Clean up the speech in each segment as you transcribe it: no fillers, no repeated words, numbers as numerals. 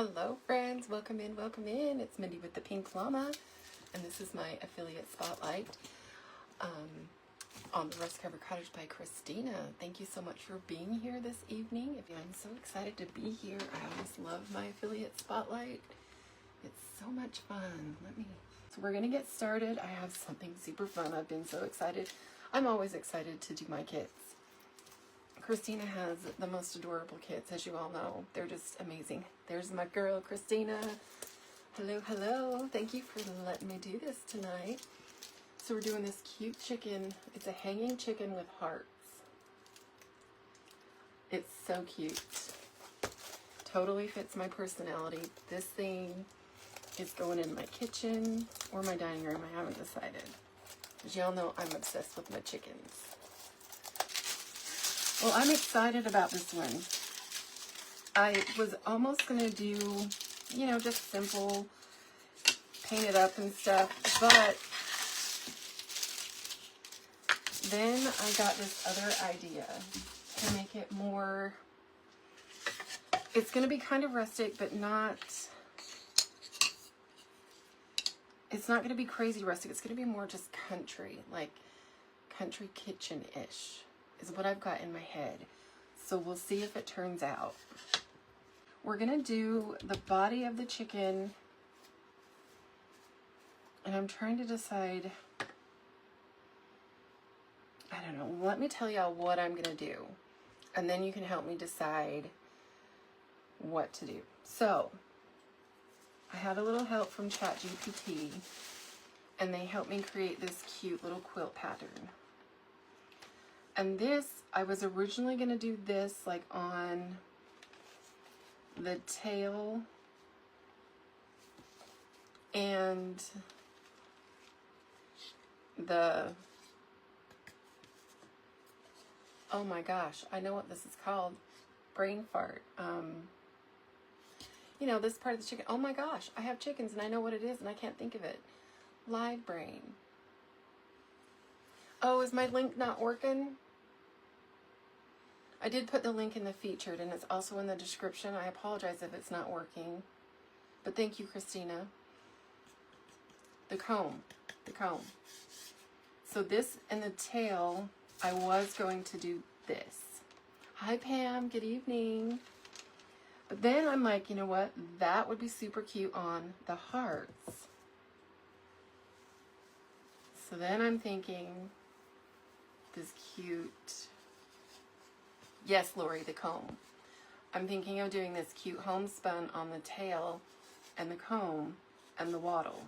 Hello friends, welcome in. It's Mindy with the Pink Llama, and this is my affiliate spotlight on the Rust Cover Cottage by Christina. Thank you so much for being here this evening. I'm so excited to be here. I always love my affiliate spotlight. It's so much fun. So we're gonna get started. I have something super fun. I've been so excited. I'm always excited to do my kits. Christina has the most adorable kits, as you all know. They're just amazing. There's my girl, Christina. Hello, hello. Thank you for letting me do this tonight. So we're doing this cute chicken. It's a hanging chicken with hearts. It's so cute. Totally fits my personality. This thing is going in my kitchen or my dining room. I haven't decided. As y'all know, I'm obsessed with my chickens. Well, I'm excited about this one. I was almost going to do, you know, just simple, paint it up and stuff, but then I got this other idea to make it more, it's going to be kind of rustic, but not, it's not going to be crazy rustic. It's going to be more just country, like country kitchen-ish. Is what I've got in my head. So we'll see if it turns out. We're gonna do the body of the chicken, and I'm trying to decide, I don't know, let me tell y'all what I'm gonna do, and then you can help me decide what to do. So I had a little help from ChatGPT, and they helped me create this cute little quilt pattern. And this, I was originally going to do this like on the tail and the, oh my gosh, I know what this is called, brain fart. You know, this part of the chicken, oh my gosh, I have chickens and I know what it is and I can't think of it. Live brain. Oh, is my link not working? I did put the link in the featured, and it's also in the description. I apologize if it's not working, but thank you, Christina. The comb. So this and the tail, I was going to do this. Hi, Pam. Good evening. But then I'm like, you know what? That would be super cute on the hearts. So then I'm thinking this cute... Yes, Lori, the comb. I'm thinking of doing this cute homespun on the tail and the comb and the wattle.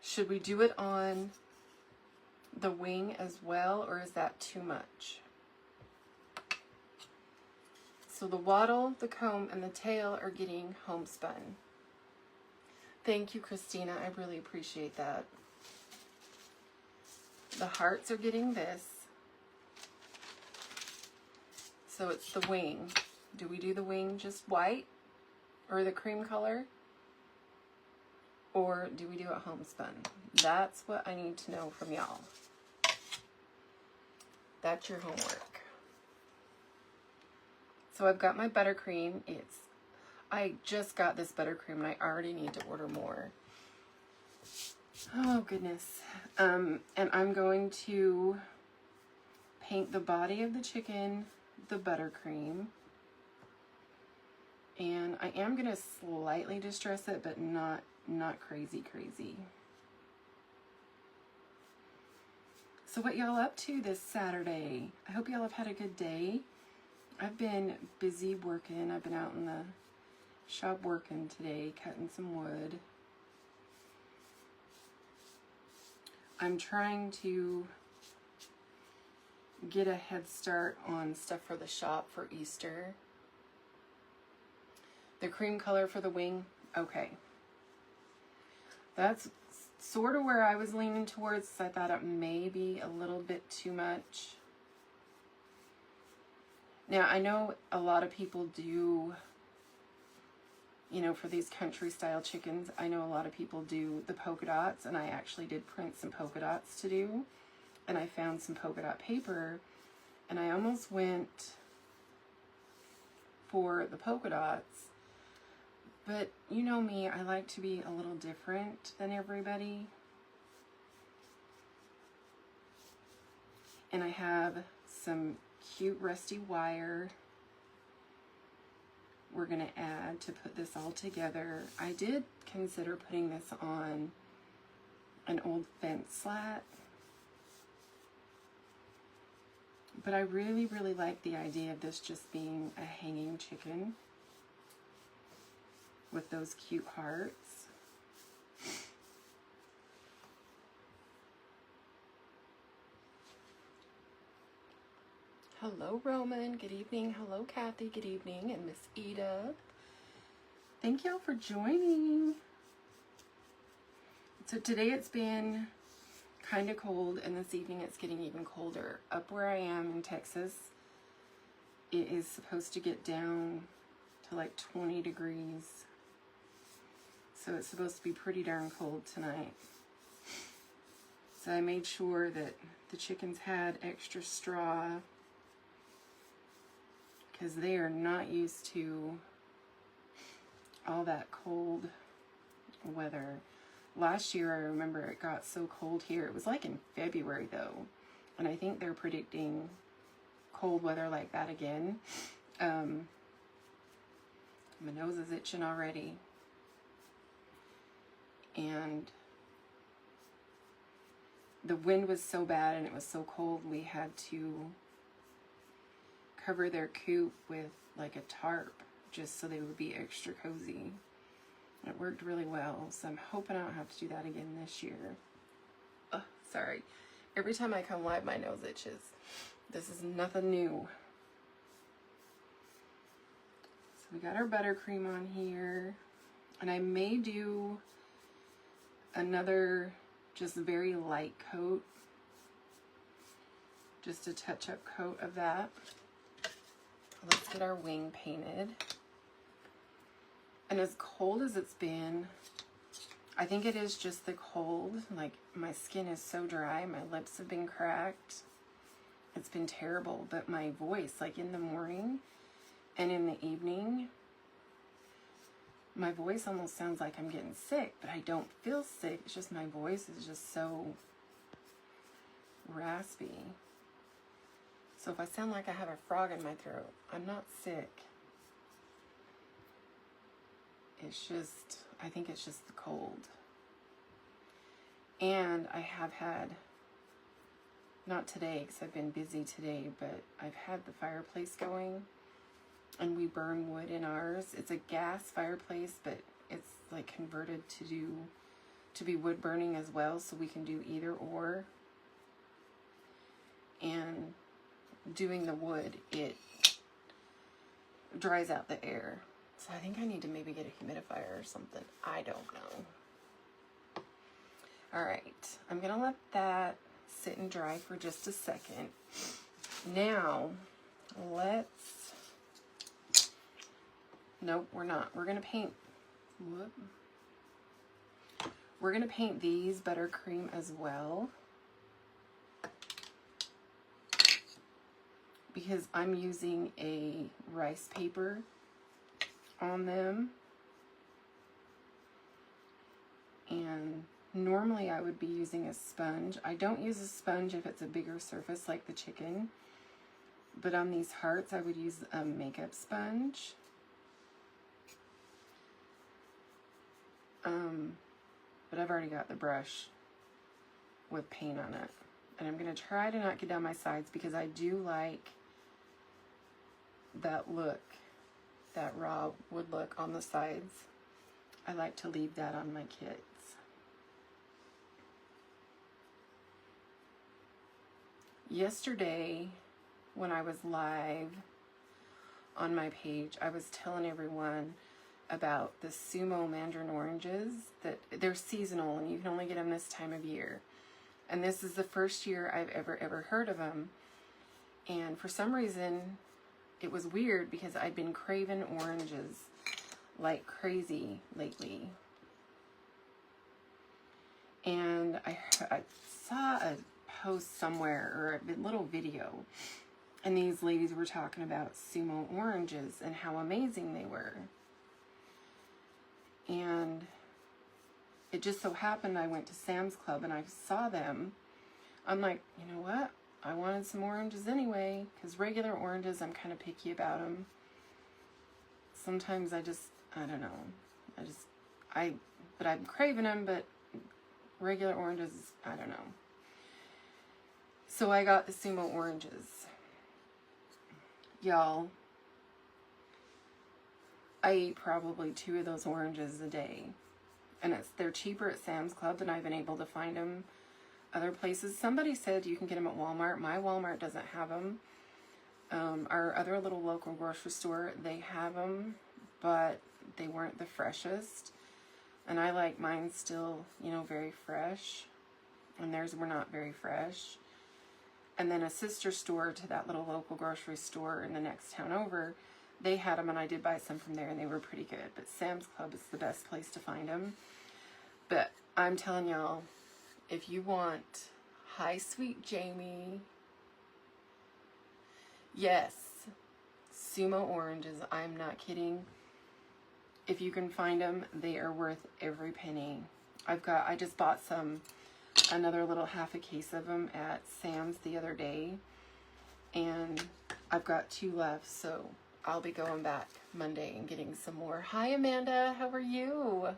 Should we do it on the wing as well, or is that too much? So the wattle, the comb, and the tail are getting homespun. Thank you, Christina. I really appreciate that. The hearts are getting this. So it's the wing. Do we do the wing just white or the cream color? Or do we do it homespun? That's what I need to know from y'all. That's your homework. So I've got my buttercream. I just got this buttercream and I already need to order more. Oh goodness. And I'm going to paint the body of the chicken the buttercream, and I am going to slightly distress it, but not crazy. So what y'all up to this Saturday? I hope y'all have had a good day. I've been busy working. I've been out in the shop working today, cutting some wood. I'm trying to get a head start on stuff for the shop for Easter. The cream color for the wing, okay. That's sort of where I was leaning towards. I thought it may be a little bit too much. Now, I know a lot of people do, you know, for these country style chickens, I know a lot of people do the polka dots, and I actually did print some polka dots to do. And I found some polka dot paper, and I almost went for the polka dots, But you know me, I like to be a little different than everybody. And I have some cute rusty wire we're going to add to put this all together. I did consider putting this on an old fence slat, but I really, really like the idea of this just being a hanging chicken with those cute hearts. Hello, Roman. Good evening. Hello, Kathy. Good evening. And Miss Ida. Thank y'all for joining. So today it's been kind of cold, and this evening it's getting even colder. Up where I am in Texas, it is supposed to get down to like 20 degrees. So it's supposed to be pretty darn cold tonight. So I made sure that the chickens had extra straw, because they are not used to all that cold weather. Last year, I remember it got so cold here. It was like in February, though. And I think they're predicting cold weather like that again. My nose is itching already. And the wind was so bad and it was so cold, we had to cover their coop with like a tarp just so they would be extra cozy. It worked really well, so I'm hoping I don't have to do that again this year. Sorry. Every time I come live, my nose itches. This is nothing new. So we got our buttercream on here, and I may do another just very light coat, just a touch-up coat of that. Let's get our wing painted. And as cold as it's been, I think it is just the cold. Like, my skin is so dry, my lips have been cracked. It's been terrible, but my voice, like in the morning and in the evening, my voice almost sounds like I'm getting sick, but I don't feel sick. It's just my voice is just so raspy. So if I sound like I have a frog in my throat, I'm not sick. It's just, I think it's just the cold. And I have had, not today because I've been busy today, but I've had the fireplace going, and we burn wood in ours. It's a gas fireplace, but it's like converted to be wood burning as well, so we can do either or. And doing the wood, it dries out the air. So I think I need to maybe get a humidifier or something. I don't know. All right, I'm gonna let that sit and dry for just a second. Now, nope, we're not. We're gonna paint, we're gonna paint these buttercream as well, because I'm using a rice paper on them, and normally I would be using a sponge. I don't use a sponge if it's a bigger surface like the chicken, but on these hearts I would use a makeup sponge. But I've already got the brush with paint on it, and I'm going to try to not get down my sides because I do like that look, that raw wood look on the sides. I like to leave that on my kits. Yesterday, when I was live on my page, I was telling everyone about the Sumo mandarin oranges, that they're seasonal and you can only get them this time of year. And this is the first year I've ever heard of them. And for some reason, it was weird because I'd been craving oranges like crazy lately. And I saw a post somewhere, or a little video, and these ladies were talking about Sumo oranges and how amazing they were. And it just so happened I went to Sam's Club and I saw them. I'm like, you know what? I wanted some oranges anyway, because regular oranges, I'm kind of picky about them. Sometimes I don't know. But I'm craving them, but regular oranges, I don't know. So I got the Sumo oranges. Y'all, I eat probably 2 of those oranges a day. And they're cheaper at Sam's Club than I've been able to find them other places. Somebody said you can get them at Walmart. My Walmart doesn't have them. Our other little local grocery store, they have them, but they weren't the freshest. And I like mine still, you know, very fresh. And theirs were not very fresh. And then a sister store to that little local grocery store in the next town over, they had them, and I did buy some from there, and they were pretty good. But Sam's Club is the best place to find them. But I'm telling y'all, if you want High Sweet Jamie, yes, Sumo oranges, I'm not kidding. If you can find them, they are worth every penny. I just bought another little half a case of them at Sam's the other day, and I've got 2 left, so I'll be going back Monday and getting some more. Hi, Amanda, how are you?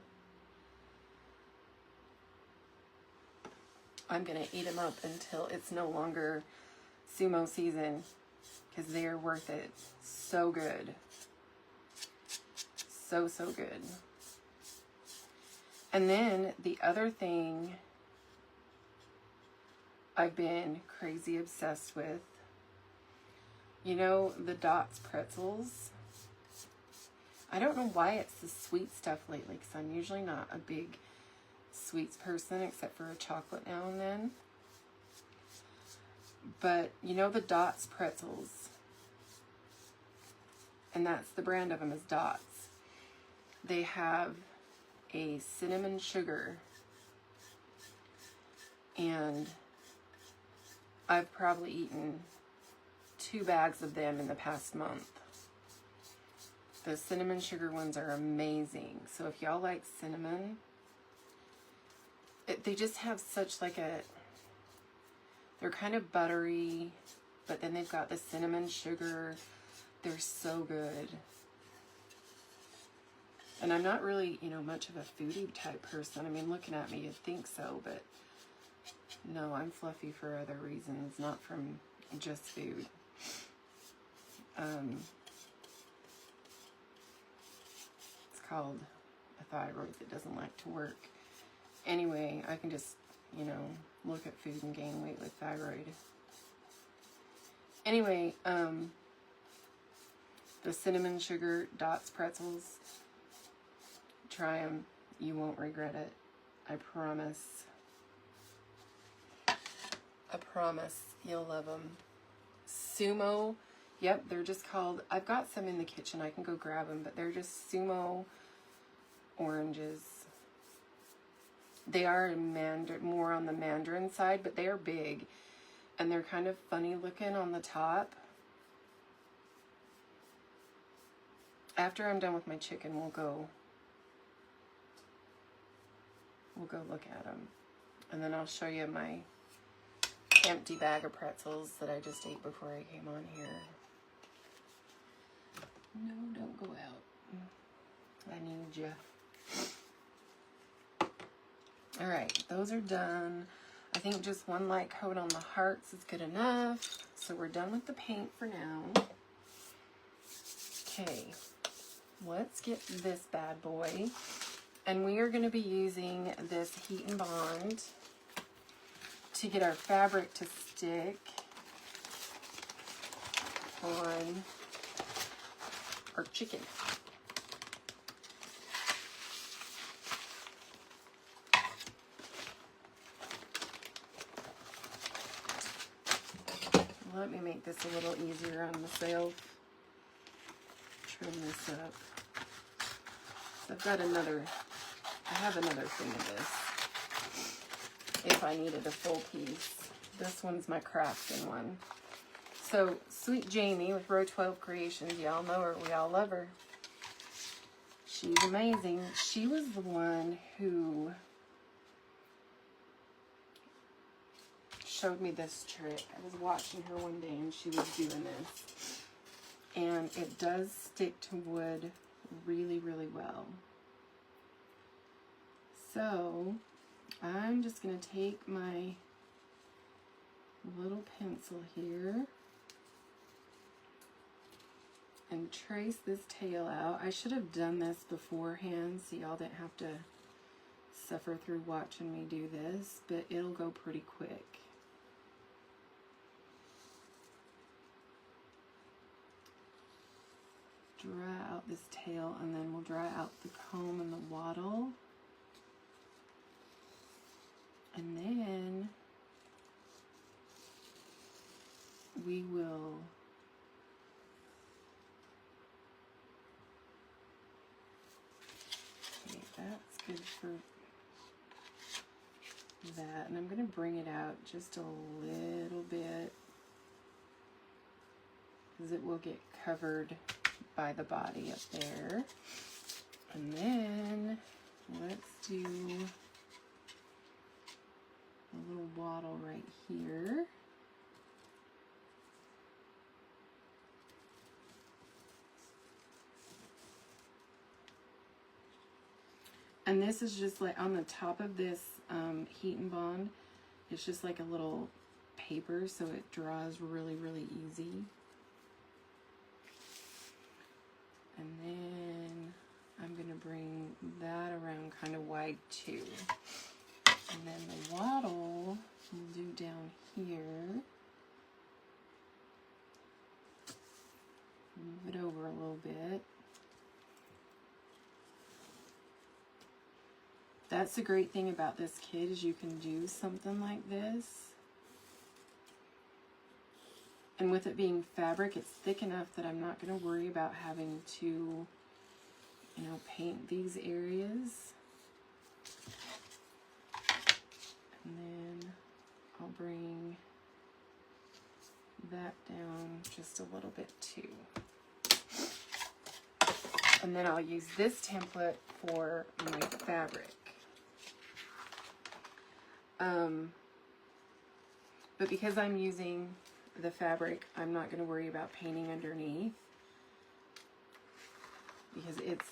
I'm gonna eat them up until it's no longer Sumo season, because they are worth it. So good. So good. And then the other thing I've been crazy obsessed with, you know, the Dots pretzels. I don't know why it's the sweet stuff lately, because I'm usually not a big sweets person except for a chocolate now and then. But you know the Dots pretzels, and that's the brand of them, is Dots. They have a cinnamon sugar, and I've probably eaten 2 bags of them in the past month. The cinnamon sugar ones are amazing. So if y'all like cinnamon, they just have such like they're kind of buttery, but then they've got the cinnamon sugar. They're so good. And I'm not really, you know, much of a foodie type person. I mean, looking at me, you'd think so, but no, I'm fluffy for other reasons, not from just food. It's called a thyroid that doesn't like to work. Anyway, I can just, you know, look at food and gain weight with thyroid. Anyway, the cinnamon sugar Dots pretzels, try them. You won't regret it. I promise. I promise you'll love them. Sumo, yep, they're just called, I've got some in the kitchen, I can go grab them, but they're just Sumo oranges. They are more on the mandarin side, but they are big, and they're kind of funny looking on the top. After I'm done with my chicken, we'll go look at them, and then I'll show you my empty bag of pretzels that I just ate before I came on here. No, don't go out. I need you. All right, those are done. I think just 1 light coat on the hearts is good enough. So we're done with the paint for now. Okay, let's get this bad boy. And we are going to be using this Heat and Bond to get our fabric to stick on our chicken. Let me make this a little easier on myself. Trim this up. So I have another thing of this if I needed a full piece. This one's my crafting one. So, Sweet Jamie with Row 12 Creations, y'all know her, we all love her. She's amazing. She was the one who showed me this trick. I was watching her one day and she was doing this. And it does stick to wood really, really well. So I'm just going to take my little pencil here and trace this tail out. I should have done this beforehand so y'all didn't have to suffer through watching me do this, but it'll go pretty quick. Draw out this tail, and then we'll draw out the comb and the wattle. And then we will that's good for that. And I'm going to bring it out just a little bit because it will get covered by the body up there. And then let's do a little wattle right here. And this is just like on the top of this heat and bond, it's just like a little paper, so it draws really, really easy. And then I'm going to bring that around kind of wide too. And then the wattle we'll do down here. Move it over a little bit. That's the great thing about this kit is you can do something like this. And with it being fabric, it's thick enough that I'm not going to worry about having to, you know, paint these areas. And then I'll bring that down just a little bit too. And then I'll use this template for my fabric. But because I'm using the fabric, I'm not going to worry about painting underneath because it's,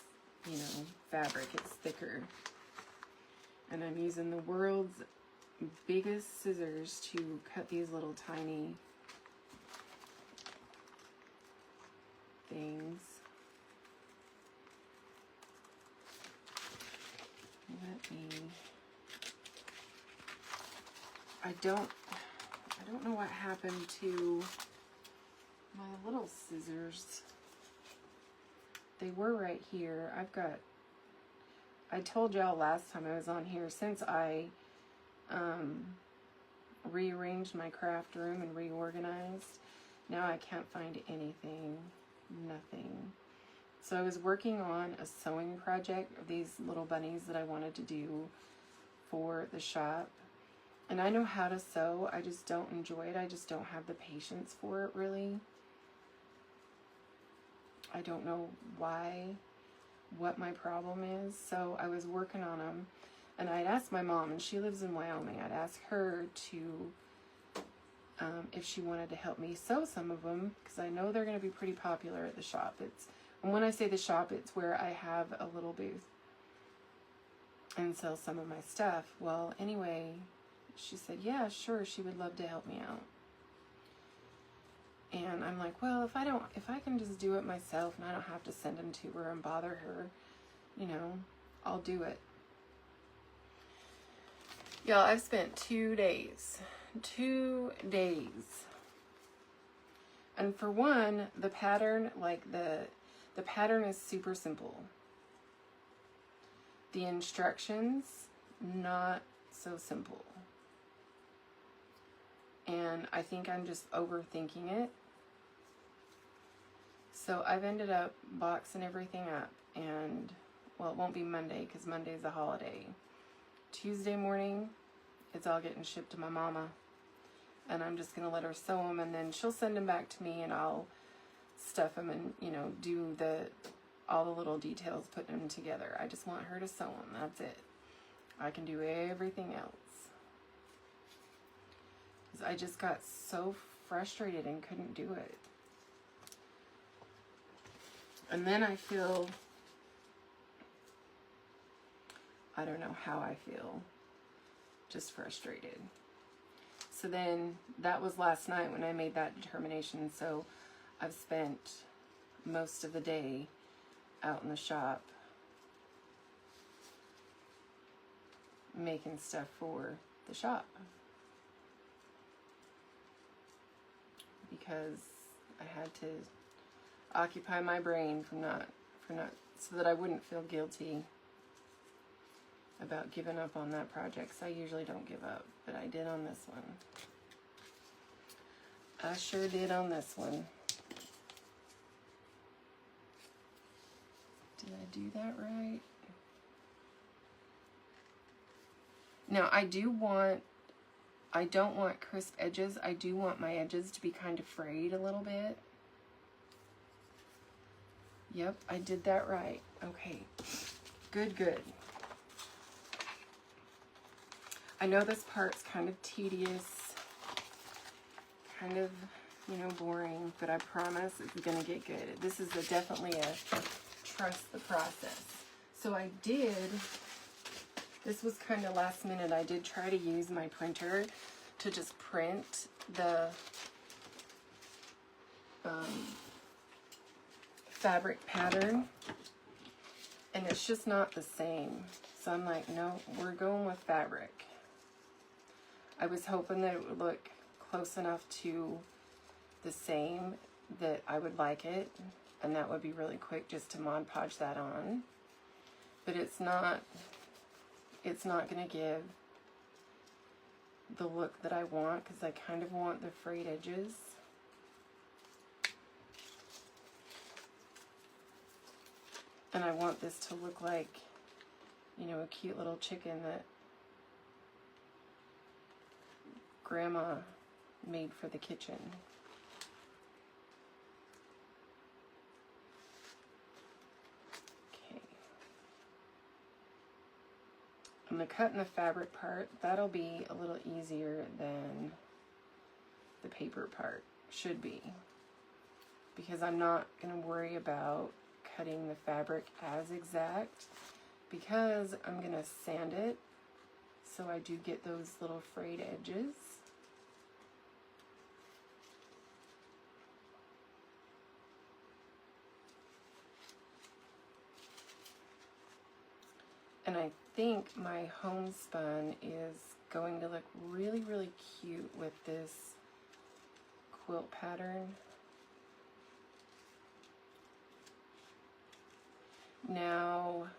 you know, fabric, it's thicker. And I'm using the world's biggest scissors to cut these little tiny things. Let me, I don't know what happened to my little scissors. They were right here. I told y'all last time I was on here, since I rearranged my craft room and reorganized, now I can't find anything, nothing. So I was working on a sewing project of these little bunnies that I wanted to do for the shop. And I know how to sew, I just don't enjoy it. I just don't have the patience for it, really. I don't know why, what my problem is. So I was working on them, and I'd asked my mom, and she lives in Wyoming. I'd ask her to, if she wanted to help me sew some of them, because I know they're going to be pretty popular at the shop. And when I say the shop, it's where I have a little booth and sell some of my stuff. Well, anyway, she said, yeah, sure, she would love to help me out. And I'm like, well, if I can just do it myself and I don't have to send them to her and bother her, you know, I'll do it. Y'all, I've spent 2 days. And for one, the pattern, like the pattern is super simple. The instructions, not so simple. And I think I'm just overthinking it. So I've ended up boxing everything up, and, well, it won't be Monday because Monday's a holiday. Tuesday morning, it's all getting shipped to my mama. And I'm just going to let her sew them, and then she'll send them back to me, and I'll stuff them and, you know, do the all the little details, putting them together. I just want her to sew them. That's it. I can do everything else. 'Cause I just got so frustrated and couldn't do it. And then I feel, I don't know how I feel, just frustrated. So then that was last night when I made that determination. So I've spent most of the day out in the shop making stuff for the shop, because I had to occupy my brain from not so that I wouldn't feel guilty about giving up on that project. So I usually don't give up, but I did on this one. I sure did on this one. Did I do that right? Now I don't want crisp edges. I do want my edges to be kind of frayed a little bit. Yep, I did that right. Okay, good, good. I know this part's kind of tedious, kind of, you know, boring, but I promise it's gonna get good. This is definitely a trust the process. So I did, this was kind of last minute, I did try to use my printer to just print the fabric pattern, and it's just not the same. So I'm like, no, we're going with fabric. I was hoping that it would look close enough to the same that I would like it, and that would be really quick just to Mod Podge that on. But it's not going to give the look that I want, because I kind of want the frayed edges. And I want this to look like, you know, a cute little chicken that Grandma made for the kitchen. Okay. I'm going to cut in the fabric part. That'll be a little easier than the paper part. Should be. Because I'm not going to worry about cutting the fabric as exact, because I'm going to sand it so I do get those little frayed edges. And I think my homespun is going to look really, really cute with this quilt pattern. Now,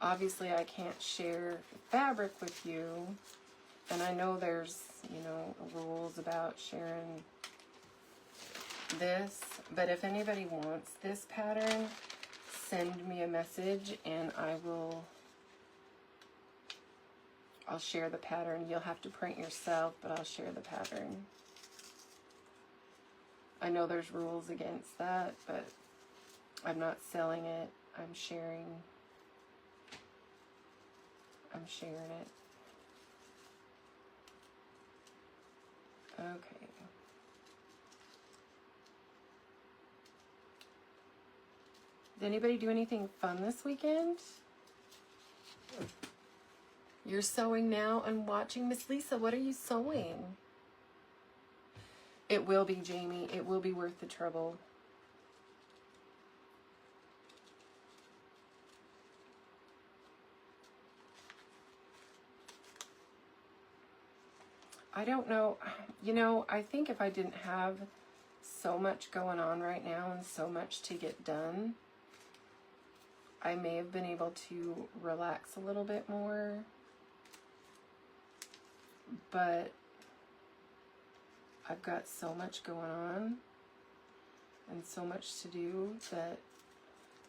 obviously I can't share fabric with you, and I know there's, you know, rules about sharing this, but if anybody wants this pattern, send me a message and I'll share the pattern. You'll have to print yourself, but I'll share the pattern. I know there's rules against that, but I'm not selling it. I'm sharing it. Okay. Did anybody do anything fun this weekend? You're sewing now and watching. Miss Lisa, what are you sewing? It will be, Jamie. It will be worth the trouble. I don't know. You know, I think if I didn't have so much going on right now and so much to get done, I may have been able to relax a little bit more. But I've got so much going on and so much to do that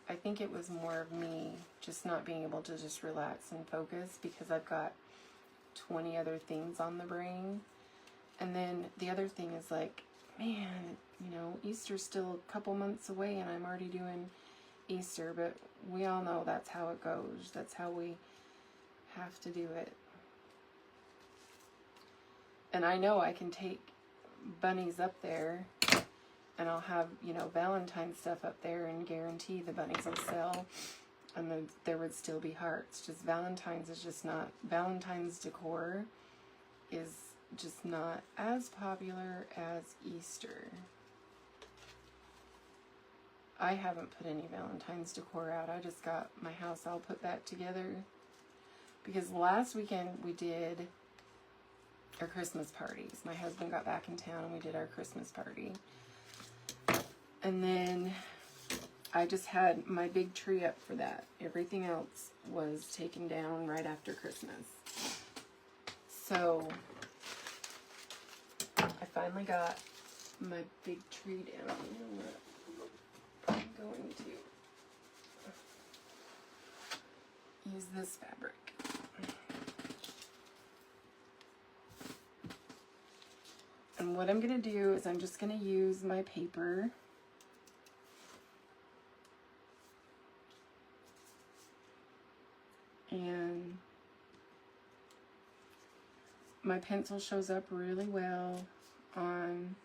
I think it was more of me just not being able to just relax and focus, because I've got 20 other things on the brain. And then the other thing is, like, man, you know, Easter's still a couple months away and I'm already doing Easter, but we all know that's how it goes. That's how we have to do it. And I know I can take bunnies up there and I'll have, you know, Valentine's stuff up there and guarantee the bunnies will sell and then there would still be hearts. Just Valentine's is just not, Valentine's decor is just not as popular as Easter. I haven't put any Valentine's decor out. I just got my house all put back together because last weekend we did our Christmas parties. My husband got back in town and we did our Christmas party. And then I just had my big tree up for that. Everything else was taken down right after Christmas. So I finally got my big tree down. You know what? I'm going to use this fabric. And what I'm going to do is I'm just going to use my paper and my pencil shows up really well on,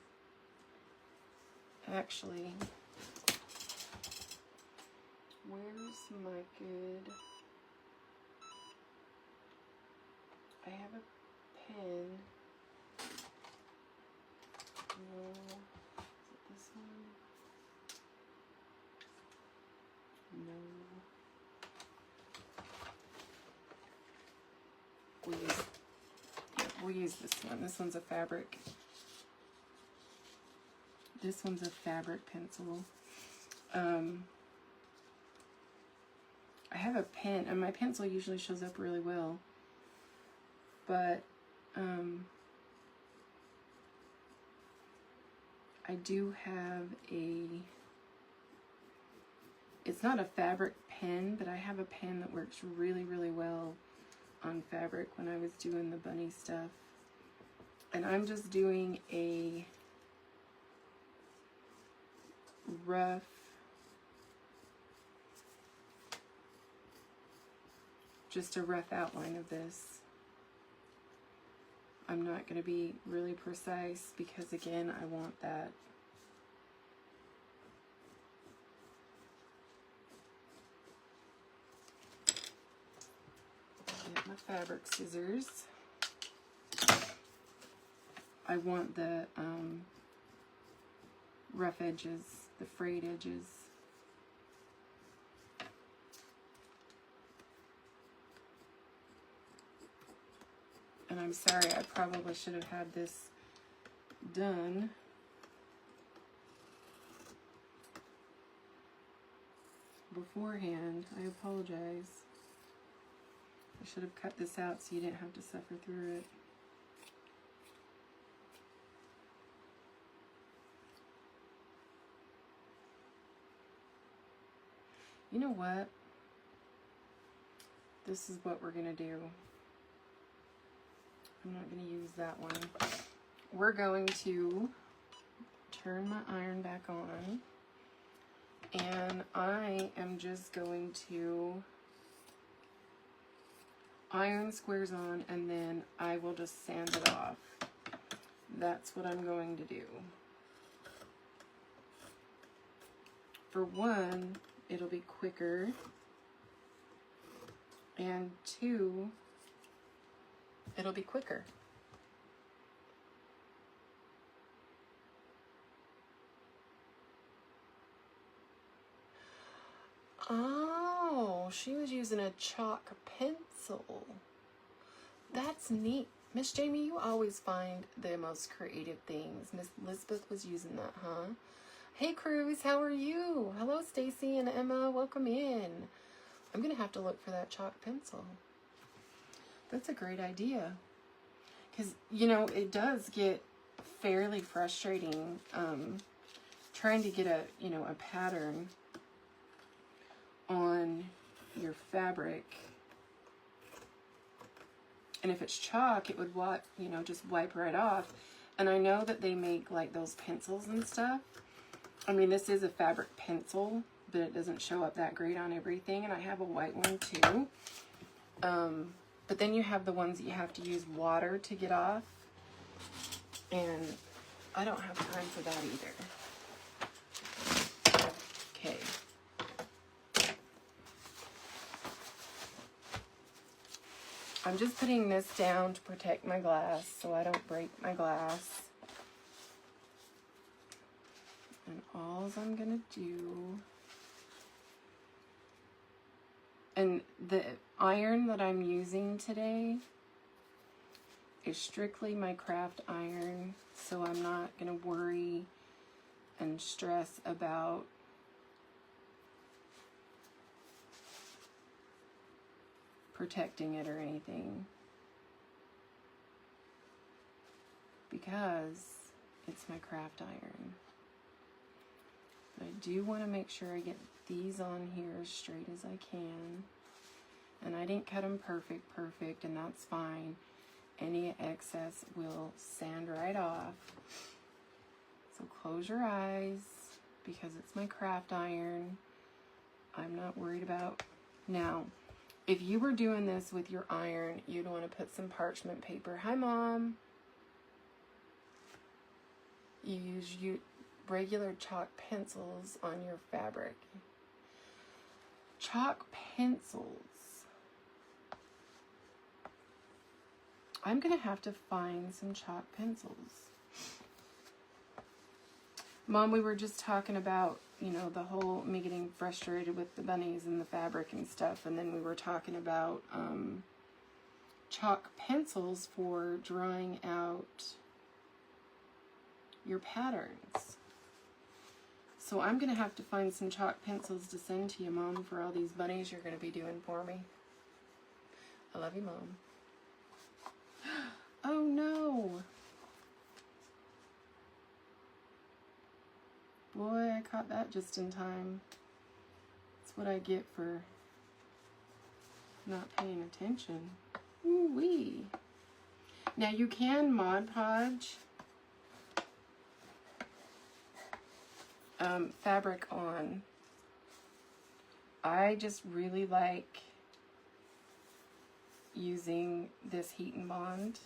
actually, where's my good, I have a pen. No, is it this one? No. We'll use this one. This one's a fabric. This one's a fabric pencil. I have a pen, and my pencil usually shows up really well, but I do have a, it's not a fabric pen, but I have a pen that works really, really well on fabric when I was doing the bunny stuff. And I'm just doing a rough outline of this. I'm not going to be really precise because, again, I want that get my fabric scissors. I want the rough edges, the frayed edges. And I'm sorry, I probably should have had this done beforehand. I apologize. I should have cut this out so you didn't have to suffer through it. You know what? This is what we're going to do. I'm not going to use that one. We're going to turn my iron back on. And I am just going to iron squares on, and then I will just sand it off. That's what I'm going to do. For one, it'll be quicker. And two, it'll be quicker. Oh, she was using a chalk pencil. That's neat. Miss Jamie, you always find the most creative things. Miss Elizabeth was using that, huh? Hey, Cruz, how are you? Hello, Stacy and Emma. Welcome in. I'm going to have to look for that chalk pencil. That's a great idea. Because, you know, it does get fairly frustrating trying to get a, you know, a pattern on your fabric. And if it's chalk, it would wipe, you know, just wipe right off. And I know that they make like those pencils and stuff. I mean, this is a fabric pencil, but it doesn't show up that great on everything. And I have a white one too. But then you have the ones that you have to use water to get off. And I don't have time for that either. Okay. I'm just putting this down to protect my glass so I don't break my glass. And all I'm gonna do, and the iron that I'm using today is strictly my craft iron, so I'm not gonna worry and stress about protecting it or anything, because it's my craft iron. But I do want to make sure I get these on here as straight as I can. And I didn't cut them perfect, and that's fine. Any excess will sand right off. So close your eyes, because it's my craft iron. I'm not worried about. Now, if you were doing this with your iron, you'd want to put some parchment paper. Hi, Mom. You use regular chalk pencils on your fabric. Chalk pencils. I'm going to have to find some chalk pencils. Mom, we were just talking about, you know, the whole me getting frustrated with the bunnies and the fabric and stuff. And then we were talking about chalk pencils for drawing out your patterns. So I'm going to have to find some chalk pencils to send to you, Mom, for all these bunnies you're going to be doing for me. I love you, Mom. Oh, no. Boy, I caught that just in time. That's what I get for not paying attention. Ooh-wee. Now, you can Mod Podge fabric on. I just really like using this heat and bond.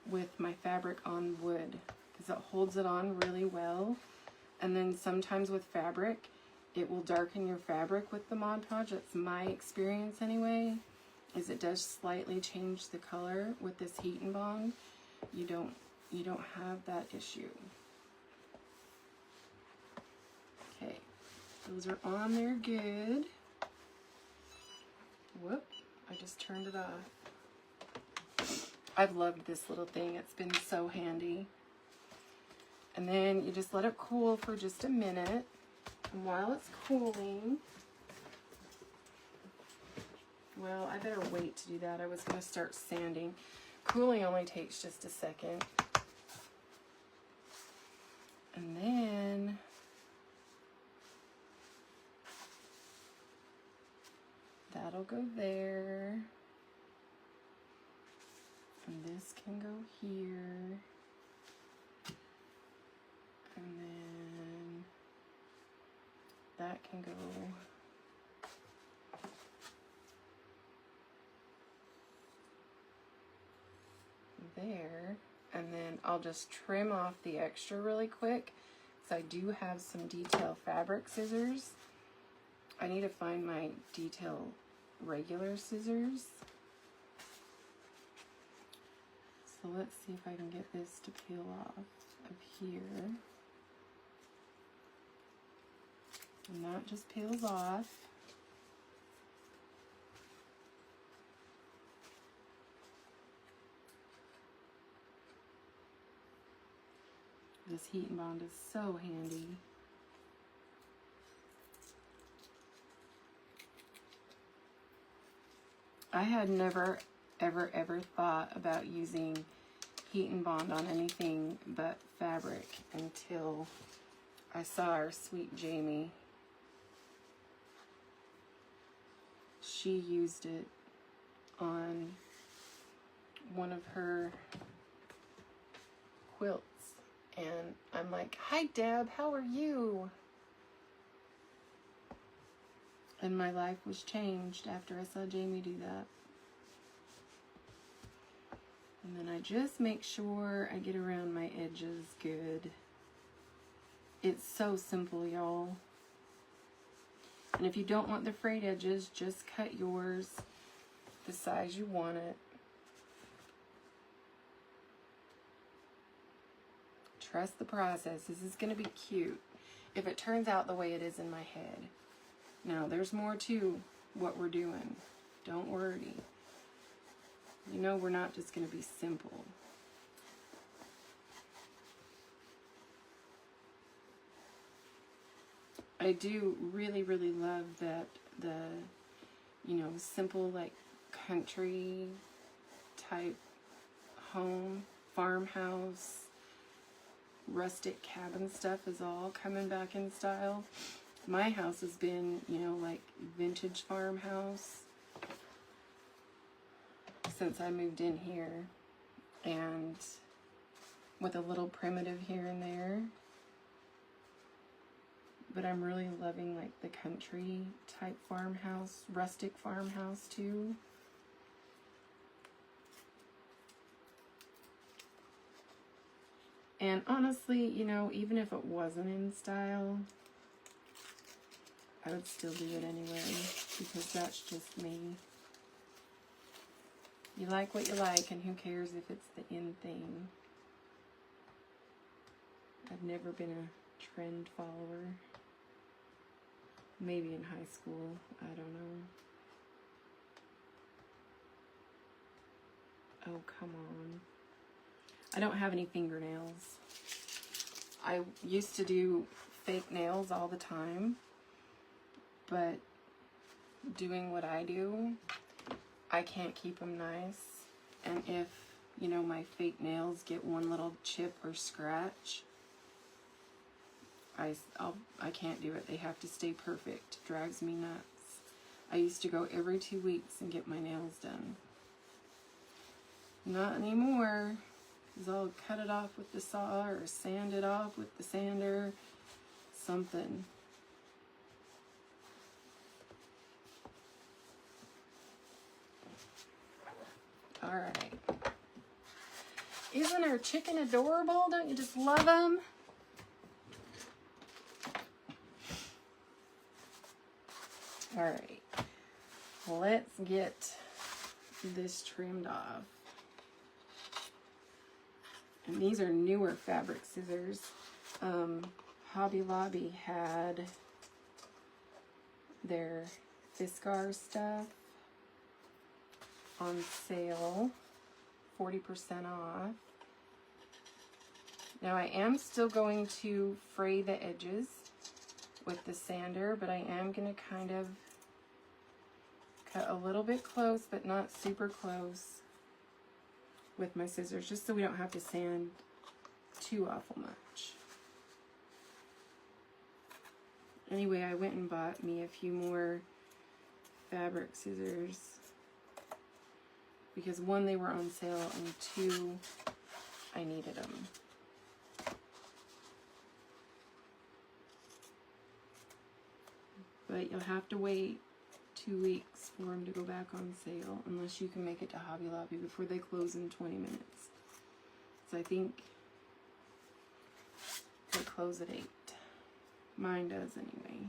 With my fabric on wood, because it holds it on really well. And then sometimes with fabric, it will darken your fabric with the Mod Podge. That's my experience anyway, is it does slightly change the color with this heat and bond. You don't have that issue. Okay, those are on there good. Whoop, I just turned it off. I've loved this little thing. It's been so handy. And then you just let it cool for just a minute. And while it's cooling, well, I better wait to do that. I was going to start sanding. Cooling only takes just a second. And then that'll go there. And this can go here. And then that can go there. And then I'll just trim off the extra really quick, because I do have some detail fabric scissors. I need to find my detail regular scissors. So let's see if I can get this to peel off of here. And that just peels off. This heat and bond is so handy. I had never, ever thought about using heat and bond on anything but fabric until I saw our sweet Jamie. She used it on one of her quilts. And I'm like, "Hi Deb, how are you?" And my life was changed after I saw Jamie do that. And then I just make sure I get around my edges good. It's so simple, y'all. And if you don't want the frayed edges, just cut yours the size you want it. Trust the process. This is going to be cute if it turns out the way it is in my head. Now, there's more to what we're doing. Don't worry. You know, we're not just going to be simple. I do really, really love that the, you know, simple, like, country type home, farmhouse, rustic cabin stuff is all coming back in style. My house has been, you know, like vintage farmhouse since I moved in here, and with a little primitive here and there. But I'm really loving like the country type farmhouse, rustic farmhouse too. And honestly, you know, even if it wasn't in style, I would still do it anyway, because that's just me. You like what you like, and who cares if it's the in thing. I've never been a trend follower. Maybe in high school, I don't know. Oh, come on. I don't have any fingernails. I used to do fake nails all the time, but doing what I do, I can't keep them nice. And if, you know, my fake nails get one little chip or scratch, I can't do it. They have to stay perfect. It drives me nuts. I used to go every 2 weeks and get my nails done. Not anymore. Because I'll cut it off with the saw or sand it off with the sander. Something. Alright. Isn't our chicken adorable? Don't you just love them? Alright. Let's get this trimmed off. And these are newer fabric scissors. Hobby Lobby had their Decor stuff on sale, 40% off. Now I am still going to fray the edges with the sander, but I am going to kind of cut a little bit close, but not super close with my scissors, just so we don't have to sand too awful much. Anyway, I went and bought me a few more fabric scissors because one, they were on sale, and two, I needed them. But you'll have to wait 2 weeks for them to go back on sale, unless you can make it to Hobby Lobby before they close in 20 minutes. So I think they close at 8. Mine does anyway.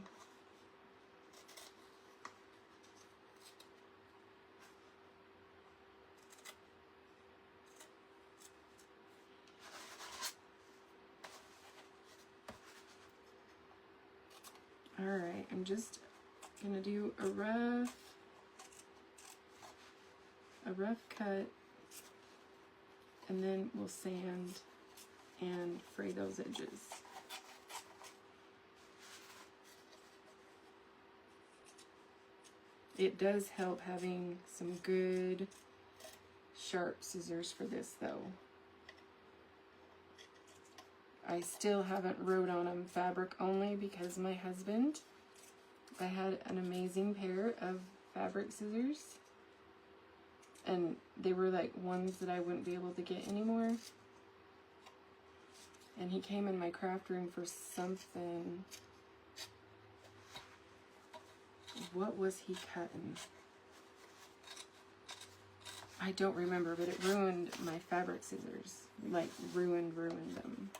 Alright, I'm just gonna do a rough cut, and then we'll sand and fray those edges. It does help having some good sharp scissors for this though. I still haven't wrote on them fabric only because my husband, I had an amazing pair of fabric scissors, and they were like ones that I wouldn't be able to get anymore. And he came in my craft room for something. What was he cutting? I don't remember, but it ruined my fabric scissors. Like, ruined them.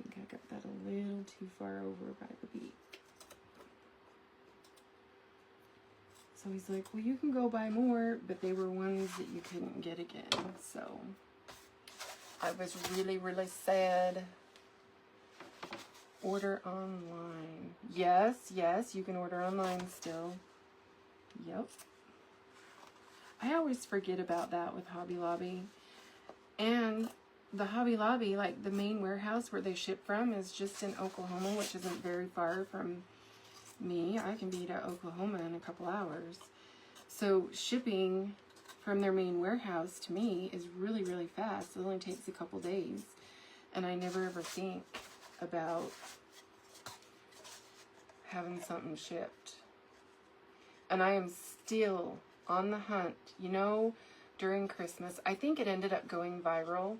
I think I got that a little too far over by the beak. So he's like, well, you can go buy more, but they were ones that you couldn't get again. So I was really, really sad. Order online. Yes, yes, you can order online still. Yep. I always forget about that with Hobby Lobby. And the Hobby Lobby, like the main warehouse where they ship from, is just in Oklahoma, which isn't very far from me. I can be to Oklahoma in a couple hours. So shipping from their main warehouse to me is really, really fast. It only takes a couple days. And I never ever think about having something shipped. And I am still on the hunt. You know, during Christmas, I think it ended up going viral,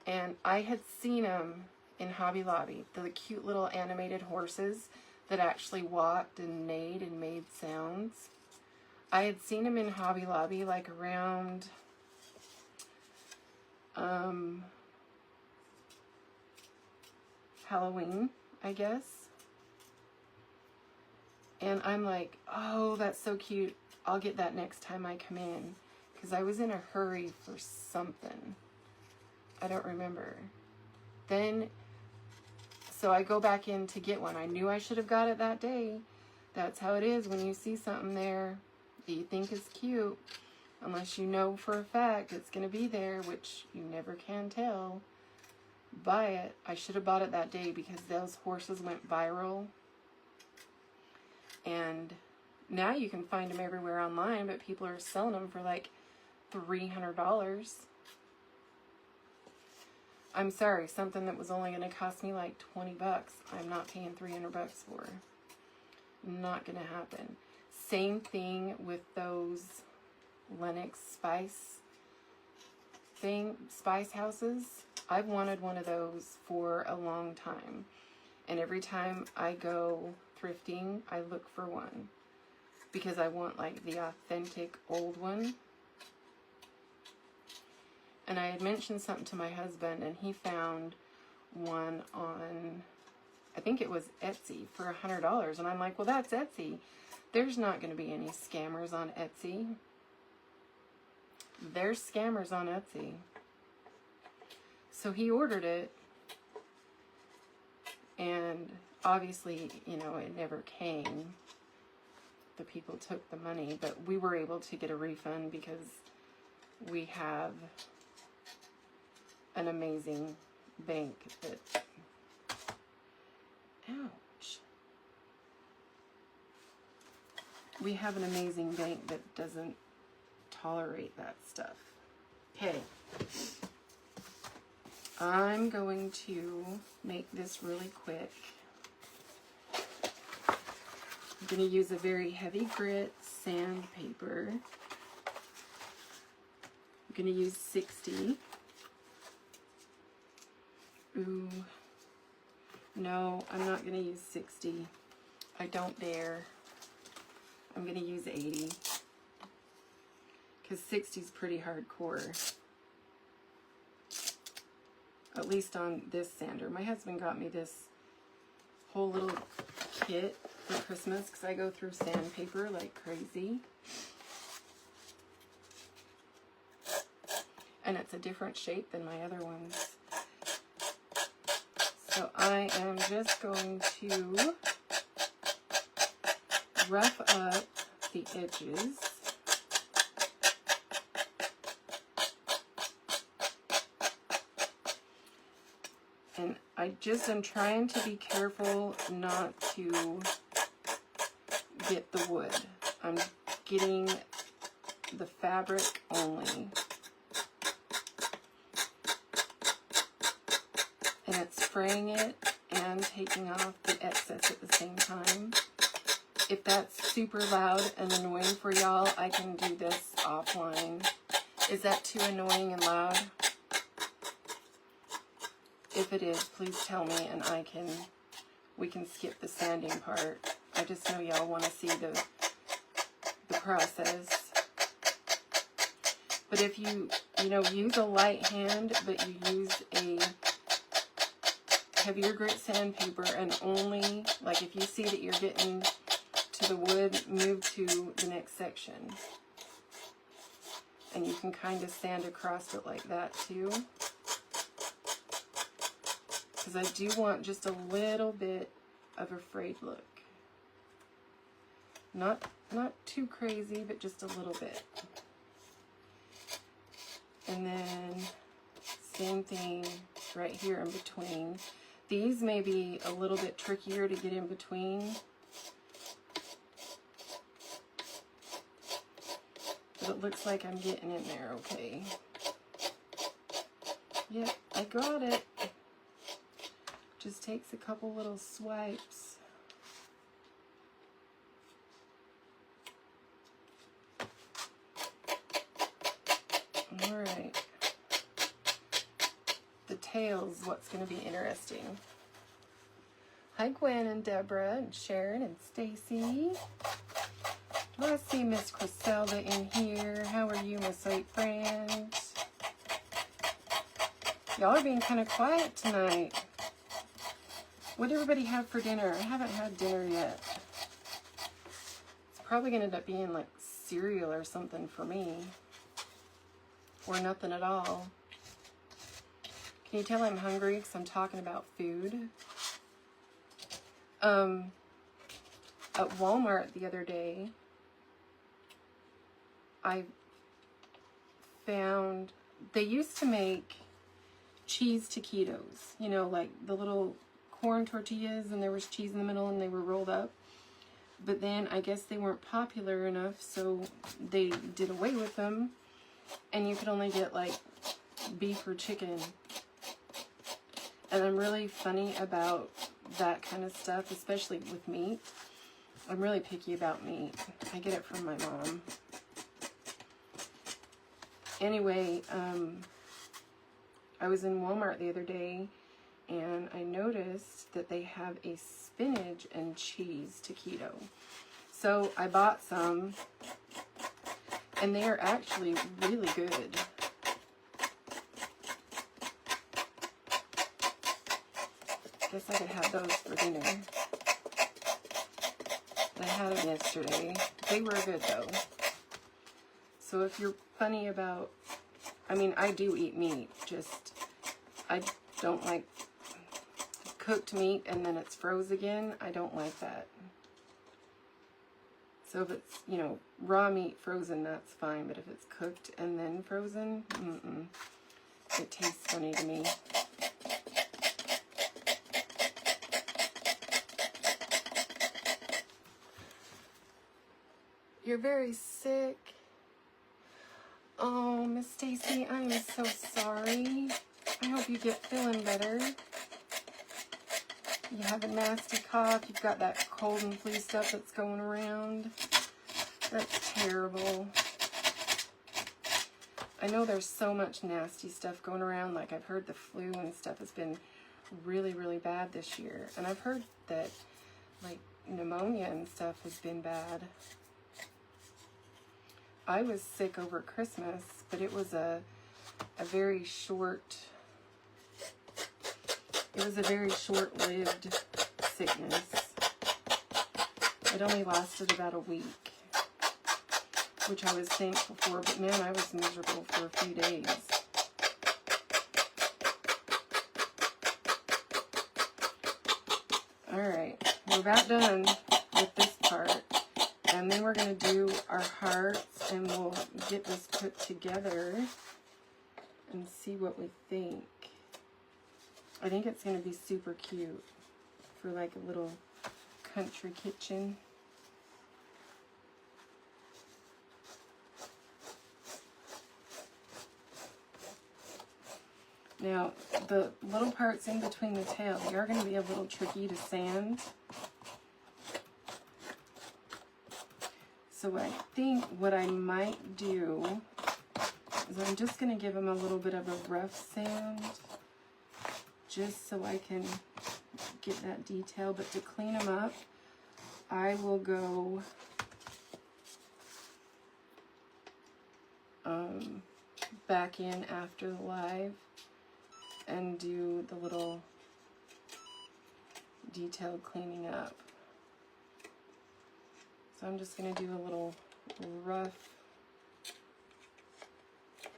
and I had seen them in Hobby Lobby, the cute little animated horses that actually walked and neighed and made sounds. I had seen them in Hobby Lobby like around Halloween, I guess. And I'm like, oh, that's so cute. I'll get that next time I come in. Because I was in a hurry for something. I don't remember. Then, so I go back in to get one. I knew I should have got it that day. That's how it is when you see something there that you think is cute. Unless you know for a fact it's going to be there, which you never can tell. Buy it. I should have bought it that day because those horses went viral. And now you can find them everywhere online, but people are selling them for like $300. I'm sorry, something that was only going to cost me like 20 bucks, I'm not paying 300 bucks for. Not going to happen. Same thing with those Lennox spice houses. I've wanted one of those for a long time. And every time I go thrifting, I look for one. Because I want like the authentic old one. And I had mentioned something to my husband, and he found one on, I think it was Etsy, for $100. And I'm like, well, that's Etsy. There's not going to be any scammers on Etsy. There's scammers on Etsy. So he ordered it. And obviously, you know, it never came. The people took the money, but we were able to get a refund because we have an amazing bank that, ouch. We have an amazing bank that doesn't tolerate that stuff. Okay. I'm going to make this really quick. I'm going to use a very heavy grit sandpaper. I'm going to use 60. Ooh. No, I'm not going to use 60. I don't dare. I'm going to use 80. Because 60 is pretty hardcore. At least on this sander. My husband got me this whole little kit for Christmas because I go through sandpaper like crazy. And it's a different shape than my other ones. So I am just going to rough up the edges. And I just am trying to be careful not to get the wood. I'm getting the fabric only. And it's spraying it and taking off the excess at the same time. if that's super loud and annoying for y'all, I can do this offline. Is that too annoying and loud? If it is, please tell me and we can skip the sanding part. I just know y'all want to see the process. But if you use a light hand, but you use a heavier grit sandpaper, and only, like if you see that you're getting to the wood, move to the next section. And you can kind of sand across it like that too. Because I do want just a little bit of a frayed look. Not too crazy, but just a little bit. And then same thing right here in between. These may be a little bit trickier to get in between. But it looks like I'm getting in there okay. Yep, I got it. Just takes a couple little swipes. Alright. The tail's what's going to be interesting. Hi Gwen and Deborah and Sharon and Stacy. I see Miss Griselda in here. How are you, my sweet friends? Y'all are being kind of quiet tonight. What did everybody have for dinner? I haven't had dinner yet. It's probably going to end up being like cereal or something for me. Or nothing at all. Can you tell I'm hungry because I'm talking about food? At Walmart the other day, I found they used to make cheese taquitos, you know, like the little corn tortillas, and there was cheese in the middle and they were rolled up. But then I guess they weren't popular enough, so they did away with them, and you could only get like beef or chicken. And I'm really funny about that kind of stuff, especially with meat. I'm really picky about meat. I get it from my mom. Anyway, I was in Walmart the other day, and I noticed that they have a spinach and cheese taquito. So I bought some, and they are actually really good. Guess I could have those for dinner. I had them yesterday. They were good though. So if you're funny about, I mean, I do eat meat, just I don't like cooked meat and then it's froze again. I don't like that. So if it's, you know, raw meat frozen, that's fine. But if it's cooked and then frozen, it tastes funny to me. You're very sick. Oh, Miss Stacy, I am so sorry. I hope you get feeling better. You have a nasty cough. You've got that cold and flu stuff that's going around. That's terrible. I know there's so much nasty stuff going around. Like, I've heard the flu and stuff has been really, really bad this year. And I've heard that, like, pneumonia and stuff has been bad. I was sick over Christmas, but it was a very short, it was a very short-lived sickness. It only lasted about a week, which I was thankful for, but man, I was miserable for a few days. Alright, we're about done with this part. And then we're going to do our hearts, and we'll get this put together and see what we think. I think it's going to be super cute for like a little country kitchen. Now, the little parts in between the tail, they are going to be a little tricky to sand. So I think what I might do is I'm just going to give them a little bit of a rough sand, just so I can get that detail. But to clean them up, I will go back in after the live and do the little detailed cleaning up. So I'm just going to do a little rough,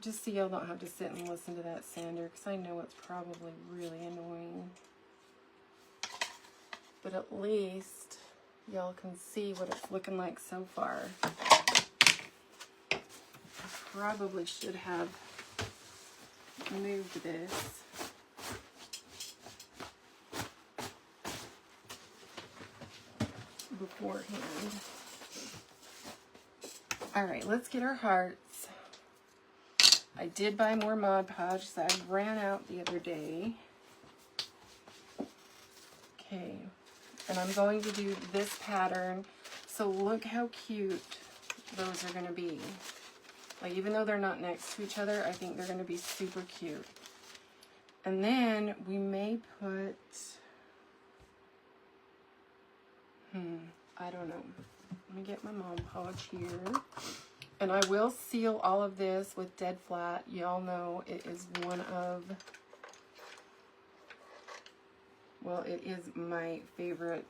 just so y'all don't have to sit and listen to that sander, because I know it's probably really annoying. But at least y'all can see what it's looking like so far. I probably should have moved this. Beforehand. All right, let's get our hearts. I did buy more Mod Podge, so I ran out the other day. Okay, and I'm going to do this pattern. So look how cute those are going to be. Like, even though they're not next to each other, I think they're going to be super cute. And then we may put, I don't know. Let me get my Mod Podge here. And I will seal all of this with Dead Flat. Y'all know it is one of, well, it is my favorite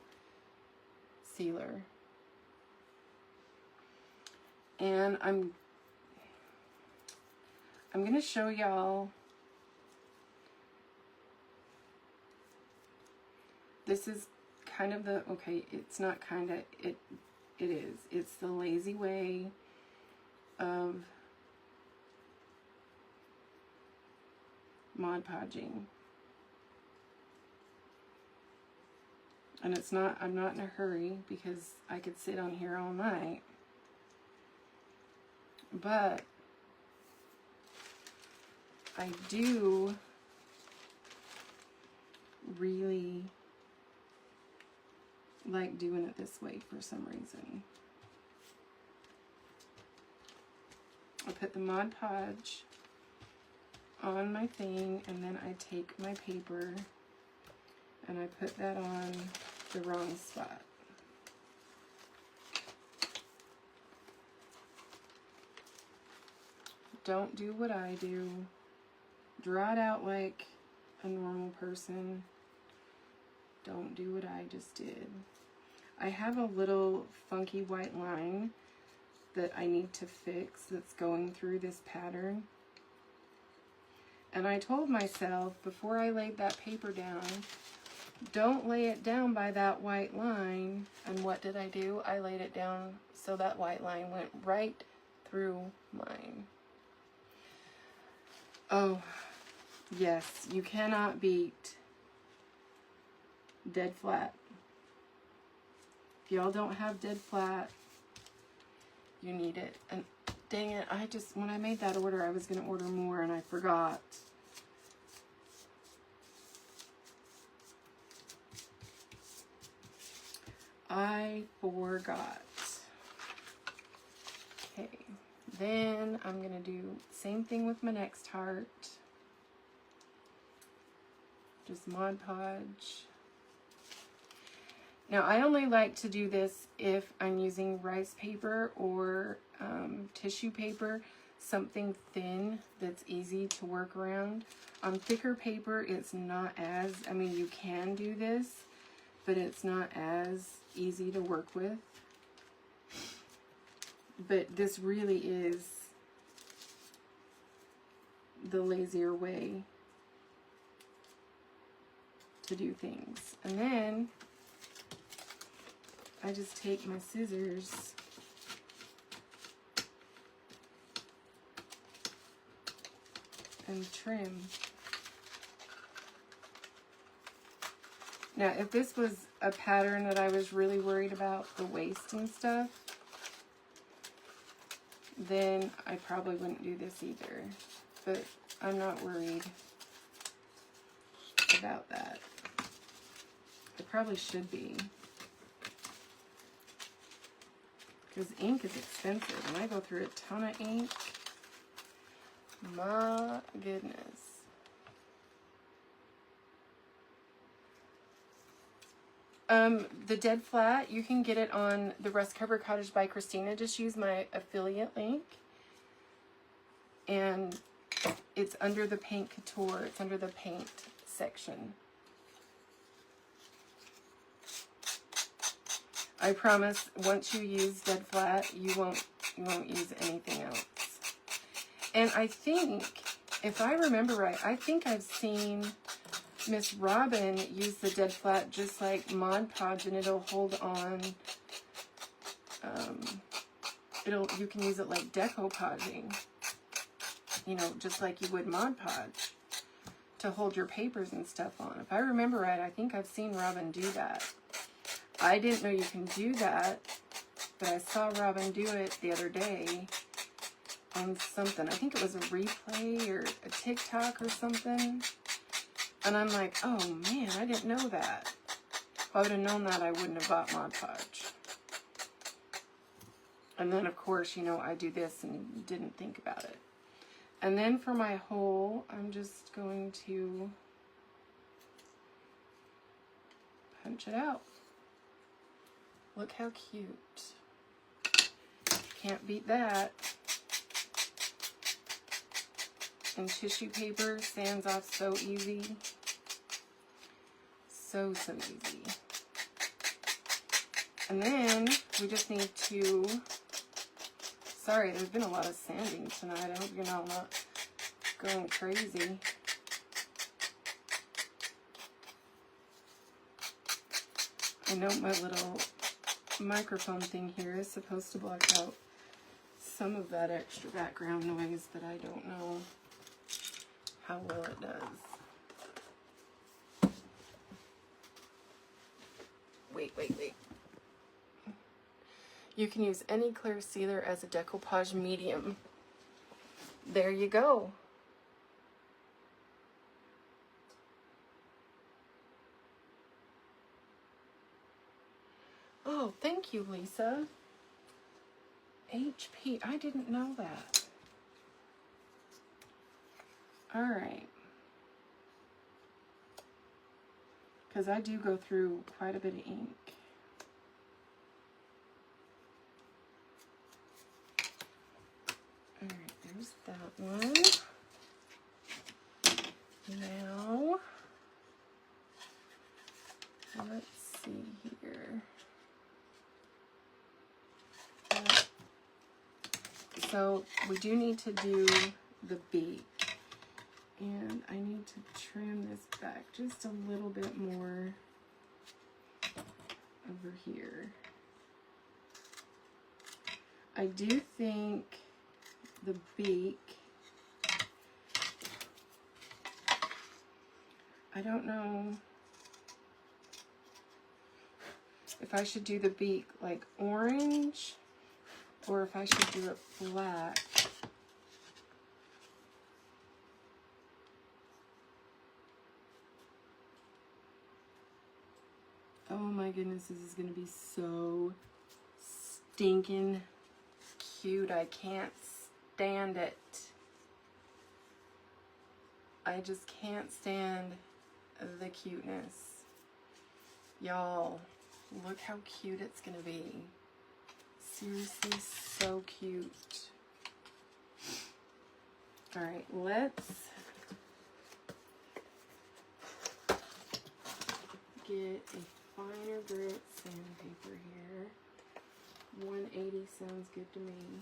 sealer. And I'm going to show y'all. This is kind of the, okay, it's not kind of, it is. It's the lazy way of Mod Podging. And it's not, I'm not in a hurry because I could sit on here all night. But I do really like doing it this way for some reason. I put the Mod Podge on my thing, and then I take my paper and I put that on the wrong spot. Don't do what I do. Draw it out like a normal person. Don't do what I just did. I have a little funky white line that I need to fix that's going through this pattern. And I told myself before I laid that paper down, don't lay it down by that white line. And what did I do? I laid it down so that white line went right through mine. Oh, yes, you cannot beat Dead Flat. If y'all don't have Dead Flat, you need it. And dang it, I just, when I made that order, I was going to order more and I forgot. I forgot. Okay, then I'm going to do same thing with my next heart. Just Mod Podge. Now, I only like to do this if I'm using rice paper or tissue paper, something thin that's easy to work around. On thicker paper, it's not as, I mean, you can do this, but it's not as easy to work with. But this really is the lazier way to do things. And then I just take my scissors and trim. Now, if this was a pattern that I was really worried about the waist and stuff, then I probably wouldn't do this either. But I'm not worried about that. I probably should be. because ink is expensive, and I go through a ton of ink. My goodness. The dead flat, you can get it on the Rust Cover Cottage by Christina. Just use my affiliate link. And it's under the paint couture. It's under the paint section. I promise, once you use dead flat, you won't use anything else. And I think, if I remember right, I think I've seen Miss Robin use the dead flat just like Mod Podge, and it'll hold on. You can use it like decoupaging, you know, just like you would Mod Podge, to hold your papers and stuff on. If I remember right, I think I've seen Robin do that. I didn't know you can do that, but I saw Robin do it the other day on something. I think it was a replay or a TikTok or something. And I'm like, oh man, I didn't know that. If I would have known that, I wouldn't have bought Mod Podge. And then, of course, you know, I do this and didn't think about it. And then for my hole, I'm just going to punch it out. Look how cute. Can't beat that. And tissue paper sands off so easy. So easy. And then we just need to, sorry, there's been a lot of sanding tonight. I hope you're not going crazy. I know my little microphone thing here is supposed to block out some of that extra background noise, but I don't know how well it does. Wait. You can use any clear sealer as a decoupage medium. There you go. Oh, thank you, Lisa. HP, I didn't know that. All right. Because I do go through quite a bit of ink. All right, there's that one. Now, let's see here. So we do need to do the beak. And I need to trim this back just a little bit more over here. I do think the beak, I don't know if I should do the beak like orange or if I should do it black. Oh my goodness, this is going to be so stinking cute. I can't stand it. I just can't stand the cuteness. Y'all, look how cute it's going to be. Seriously, so cute. Alright, let's get a finer grit sandpaper here. 180 sounds good to me.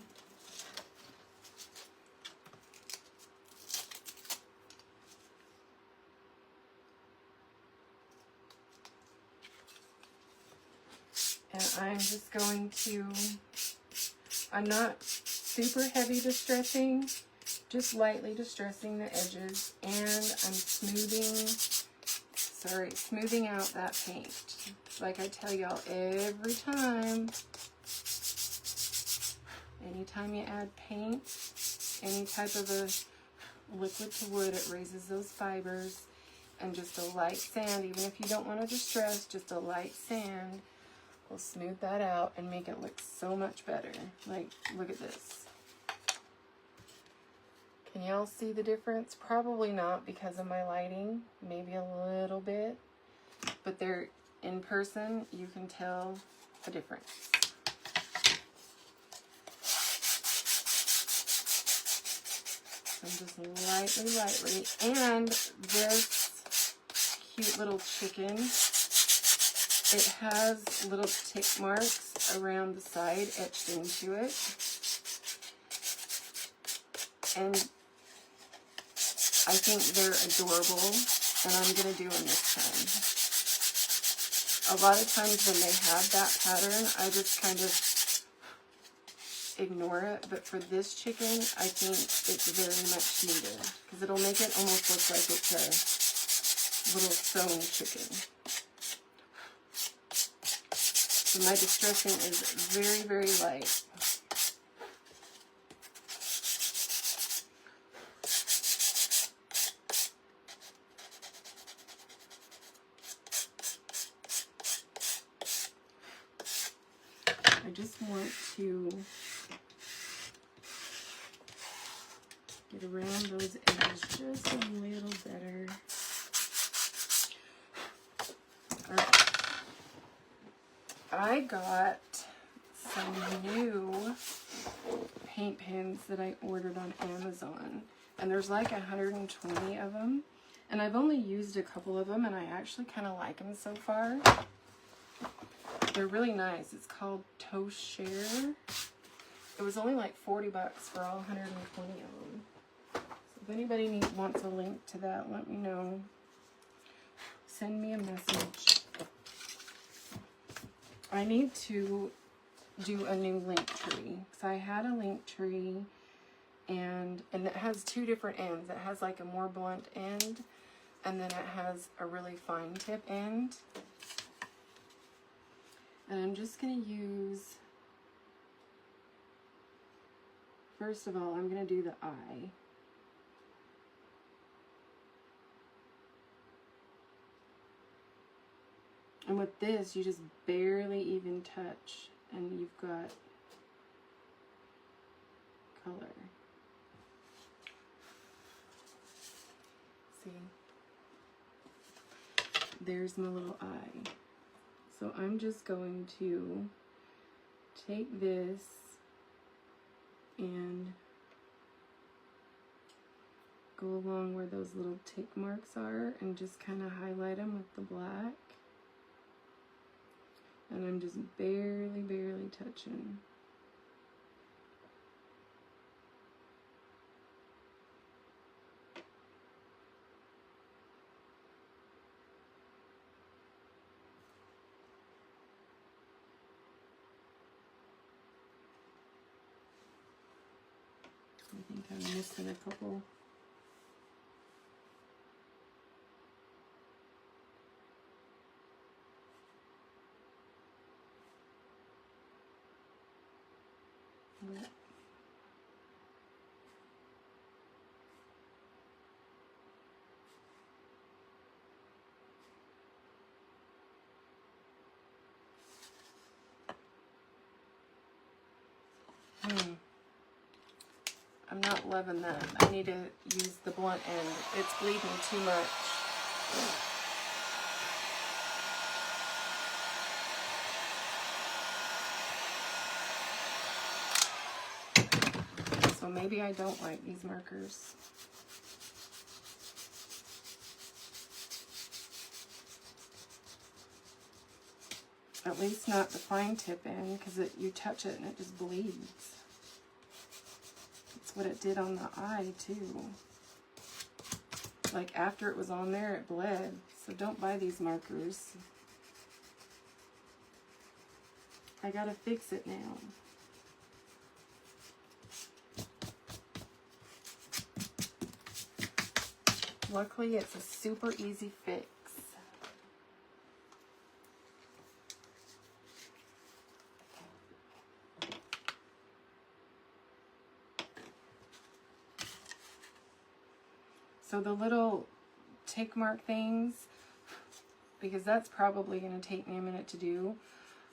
And I'm just going to, I'm not super heavy distressing, just lightly distressing the edges, and I'm smoothing out that paint. Like I tell y'all every time, anytime you add paint, any type of a liquid to wood, it raises those fibers. And just a light sand, even if you don't want to distress, just a light sand will smooth that out and make it look so much better. Like, look at this. Can y'all see the difference? Probably not because of my lighting, maybe a little bit, but they're in person, you can tell the difference. So just lightly, and this cute little chicken, it has little tick marks around the side etched into it, and I think they're adorable, and I'm going to do them this time. A lot of times when they have that pattern, I just kind of ignore it, but for this chicken, I think it's very much needed, because it'll make it almost look like it's a little sewn chicken. So my distressing is very, very light. I just want to get around those edges just a little better. I got some new paint pens that I ordered on Amazon, and there's like 120 of them, and I've only used a couple of them, and I actually kind of like them so far. They're really nice. It's called Toast Share. It was only like 40 bucks for all 120 of them. So if anybody wants a link to that, let me know. Send me a message. I need to do a new link tree. So I had a link tree, and it has two different ends. It has like a more blunt end, and then it has a really fine tip end. And I'm just going to use, first of all, I'm going to do the eye. And with this, you just barely even touch, and you've got color. See? There's my little eye. So I'm just going to take this and go along where those little tick marks are and just kind of highlight them with the black. And I'm just barely touching. I think I'm missing a couple. I'm not loving that. I need to use the blunt end. It's bleeding too much. So maybe I don't like these markers. At least not the fine tip end, because you touch it and it just bleeds. That's what it did on the eye too. Like after it was on there, it bled. So don't buy these markers. I gotta fix it now. Luckily, it's a super easy fix. So the little tick mark things, because that's probably going to take me a minute to do,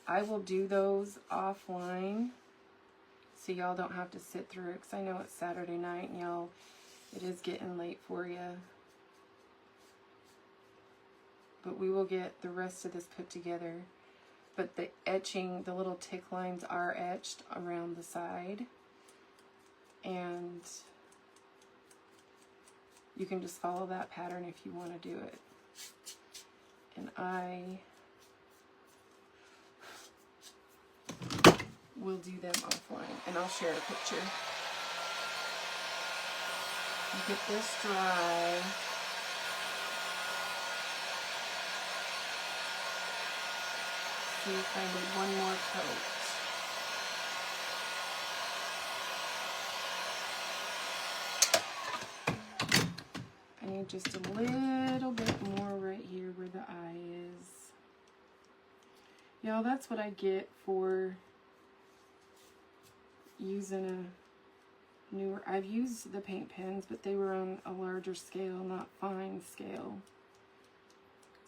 I will do those offline so y'all don't have to sit through it, because I know it's Saturday night and y'all, it is getting late for you. But we will get the rest of this put together. But the etching, the little tick lines are etched around the side. And you can just follow that pattern if you want to do it. And I will do them offline, and I'll share a picture. Get this dry. See if I need one more coat. I need just a little bit more right here where the eye is. Y'all, that's what I get for using a newer, I've used the paint pens, but they were on a larger scale, not fine scale.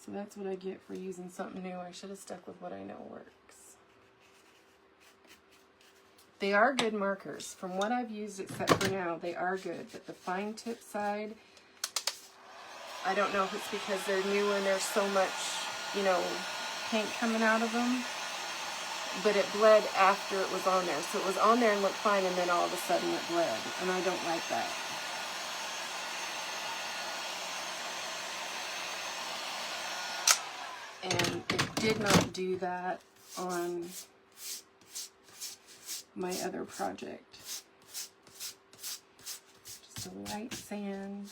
So that's what I get for using something new. I should have stuck with what I know works. They are good markers. From what I've used except for now, they are good. But the fine tip side, I don't know if it's because they're new and there's so much, you know, paint coming out of them. But it bled after it was on there. So it was on there and looked fine, and then all of a sudden it bled. And I don't like that. And it did not do that on my other project. Just a light sand.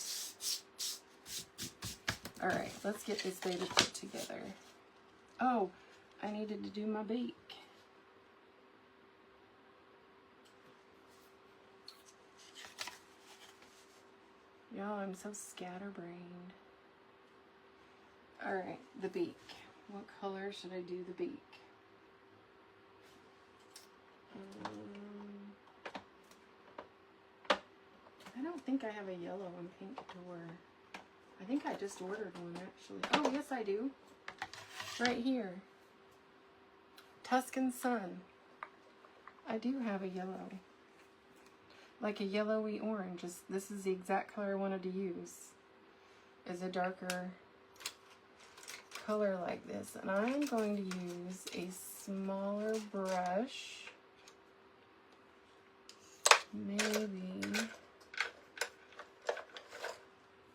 Alright, let's get this baby put together. Oh, I needed to do my beak. Y'all, I'm so scatterbrained. Alright, the beak. What color should I do the beak? I don't think I have a yellow and pink door. I think I just ordered one, actually. Oh, yes, I do. Right here. Tuscan Sun. I do have a yellow. Like a yellowy orange. This is the exact color I wanted to use. Is a darker color like this. And I'm going to use a smaller brush. Maybe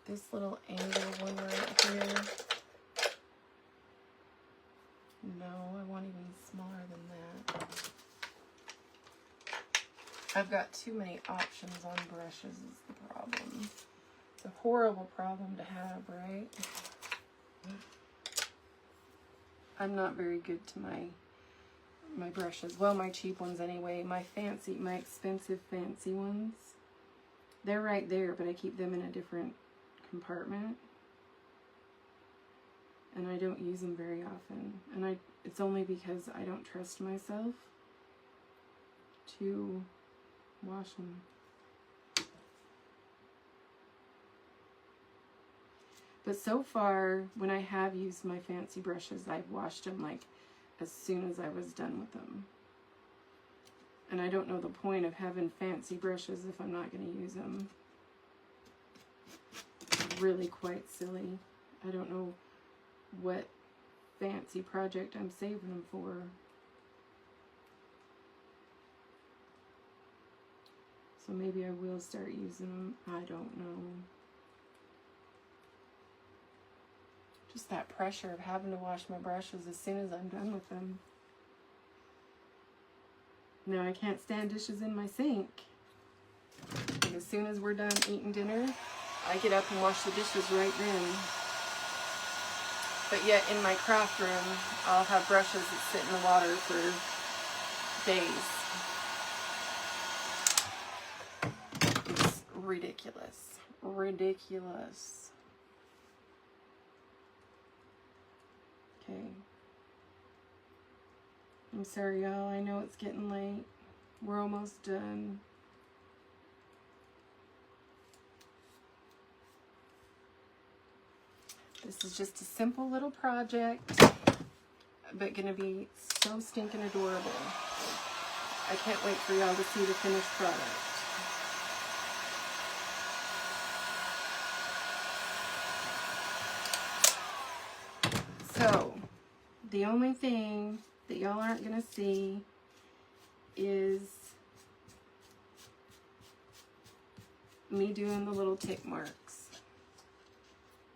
this little angle one right here. No, I want even smaller than that. I've got too many options on brushes is the problem. It's a horrible problem to have, right? I'm not very good to my brushes. Well, my cheap ones anyway. My expensive fancy ones. They're right there, but I keep them in a different compartment. And I don't use them very often. And it's only because I don't trust myself to wash them. But so far, when I have used my fancy brushes, I've washed them like as soon as I was done with them. And I don't know the point of having fancy brushes if I'm not going to use them. It's really quite silly. I don't know what fancy project I'm saving them for. So maybe I will start using them. I don't know. Just that pressure of having to wash my brushes as soon as I'm done with them. Now I can't stand dishes in my sink. Like as soon as we're done eating dinner, I get up and wash the dishes right then. But yet in my craft room, I'll have brushes that sit in the water for days. It's ridiculous. Ridiculous. Okay. I'm sorry, y'all. I know it's getting late. We're almost done. This is just a simple little project. but gonna be so stinking adorable. I can't wait for y'all to see the finished product. So, the only thing that y'all aren't gonna see is me doing the little tick marks.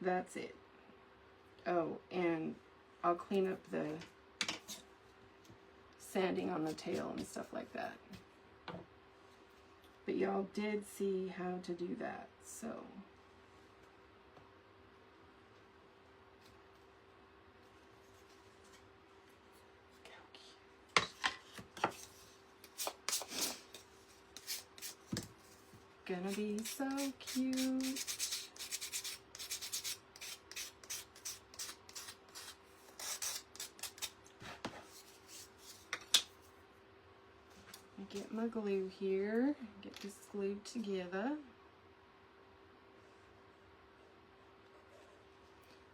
That's it. Oh, and I'll clean up the sanding on the tail and stuff like that. But y'all did see how to do that, so. Gonna be so cute. Get my glue here, get this glued together.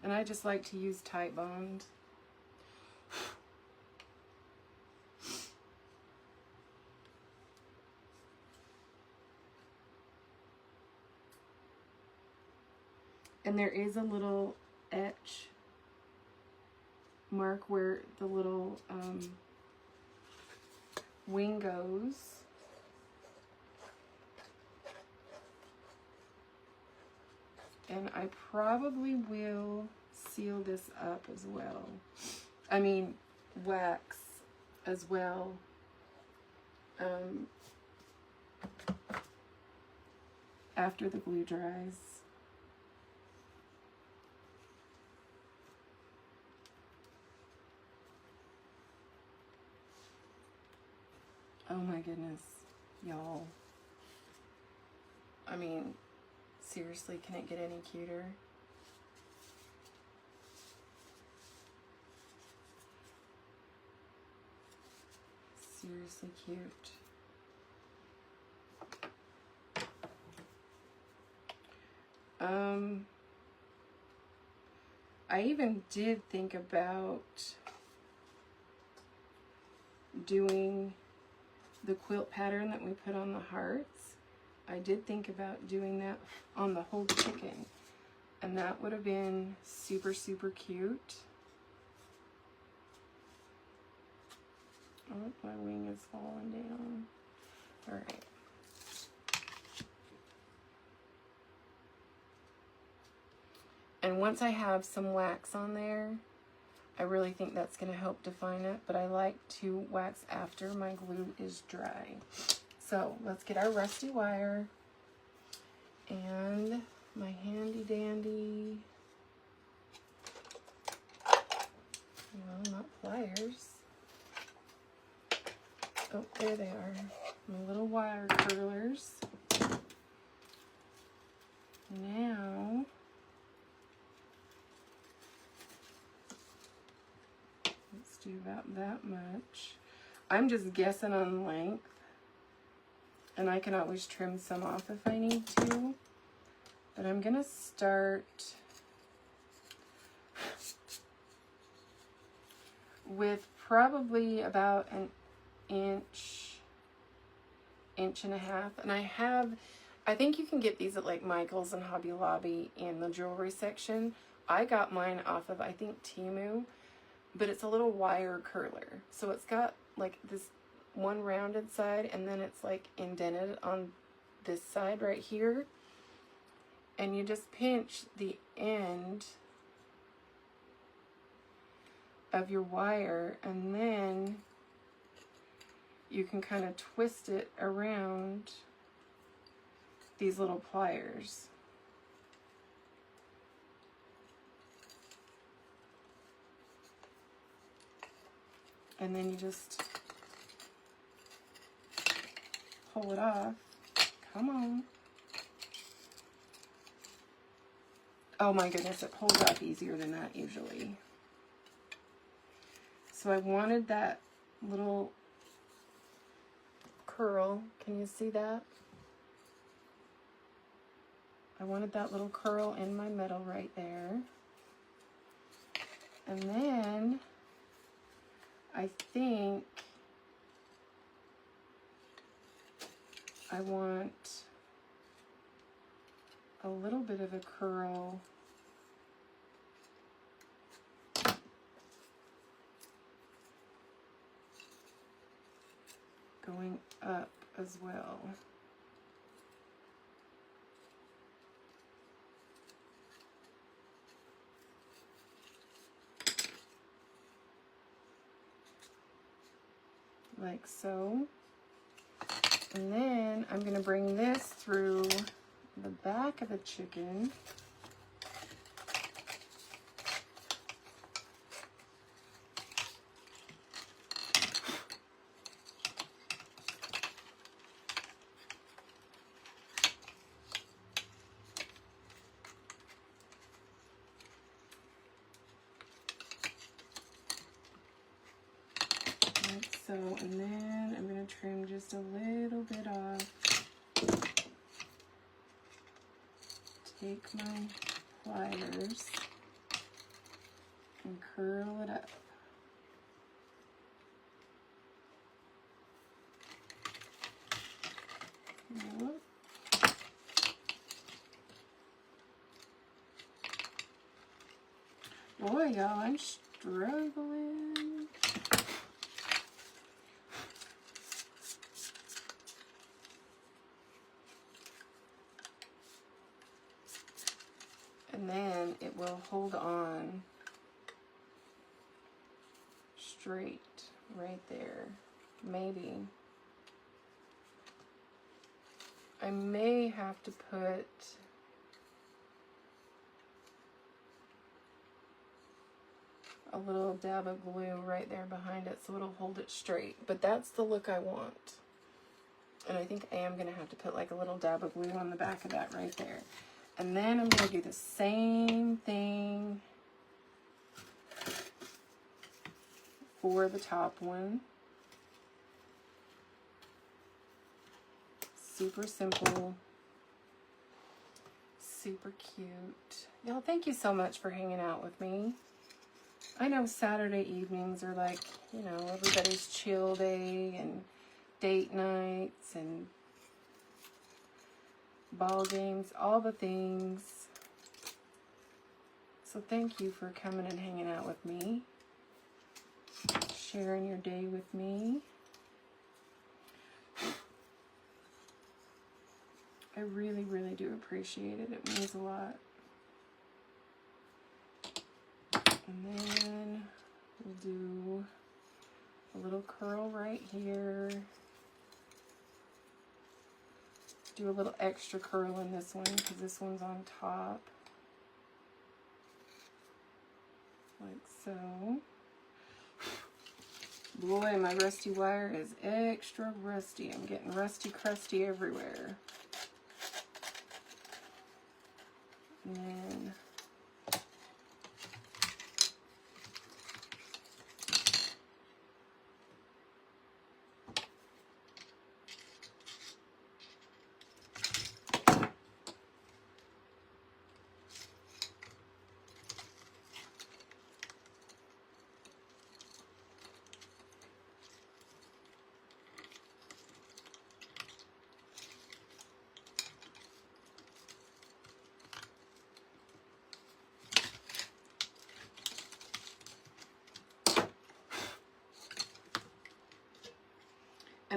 And I just like to use Titebond. And there is a little etch mark where the little wing goes. And I probably will seal this up as well. I mean, wax as well. After the glue dries. Oh my goodness, y'all. I mean, seriously, can it get any cuter? Seriously cute. I even did think about doing the quilt pattern that we put on the hearts. I did think about doing that on the whole chicken, and that would have been super, super cute. Oh, my wing is falling down. All right. And once I have some wax on there, I really think that's going to help define it, but I like to wax after my glue is dry. So let's get our rusty wire and my handy dandy, well, not pliers. Oh, there they are, my little wire curlers. Now, let's do about that much. I'm just guessing on length, and I can always trim some off if I need to, but I'm gonna start with probably about an inch and a half. And I think you can get these at like Michael's and Hobby Lobby in the jewelry section. I got mine off of, I think, Temu, but it's a little wire curler. So it's got like this one rounded side, and then it's like indented on this side right here. And you just pinch the end of your wire, and then you can kind of twist it around these little pliers. And then you just pull it off. Come on. Oh my goodness, it pulls off easier than that usually. So I wanted that little curl. Can you see that? I wanted that little curl in my middle right there. And then I think I want a little bit of a curl going up as well. Like so. And then I'm going to bring this through the back of the chicken. Like so, and then I'm going to trim just a little bit off. Take my pliers and curl it up. Whoop. Boy, y'all, I'm struggling. And then it will hold on straight right there. Maybe. I may have to put a little dab of glue right there behind it so it'll hold it straight. But that's the look I want. And I think I am going to have to put like a little dab of glue on the back of that right there. And then I'm going to do the same thing for the top one. Super simple. Super cute. Y'all, thank you so much for hanging out with me. I know Saturday evenings are like, you know, everybody's chill day and date nights and ball games, all the things. So thank you for coming and hanging out with me, sharing your day with me. I really, really do appreciate it. It means a lot. And then we'll do a little curl right here. Do a little extra curl in this one because this one's on top. Like so. Boy, my rusty wire is extra rusty. I'm getting rusty crusty everywhere. And then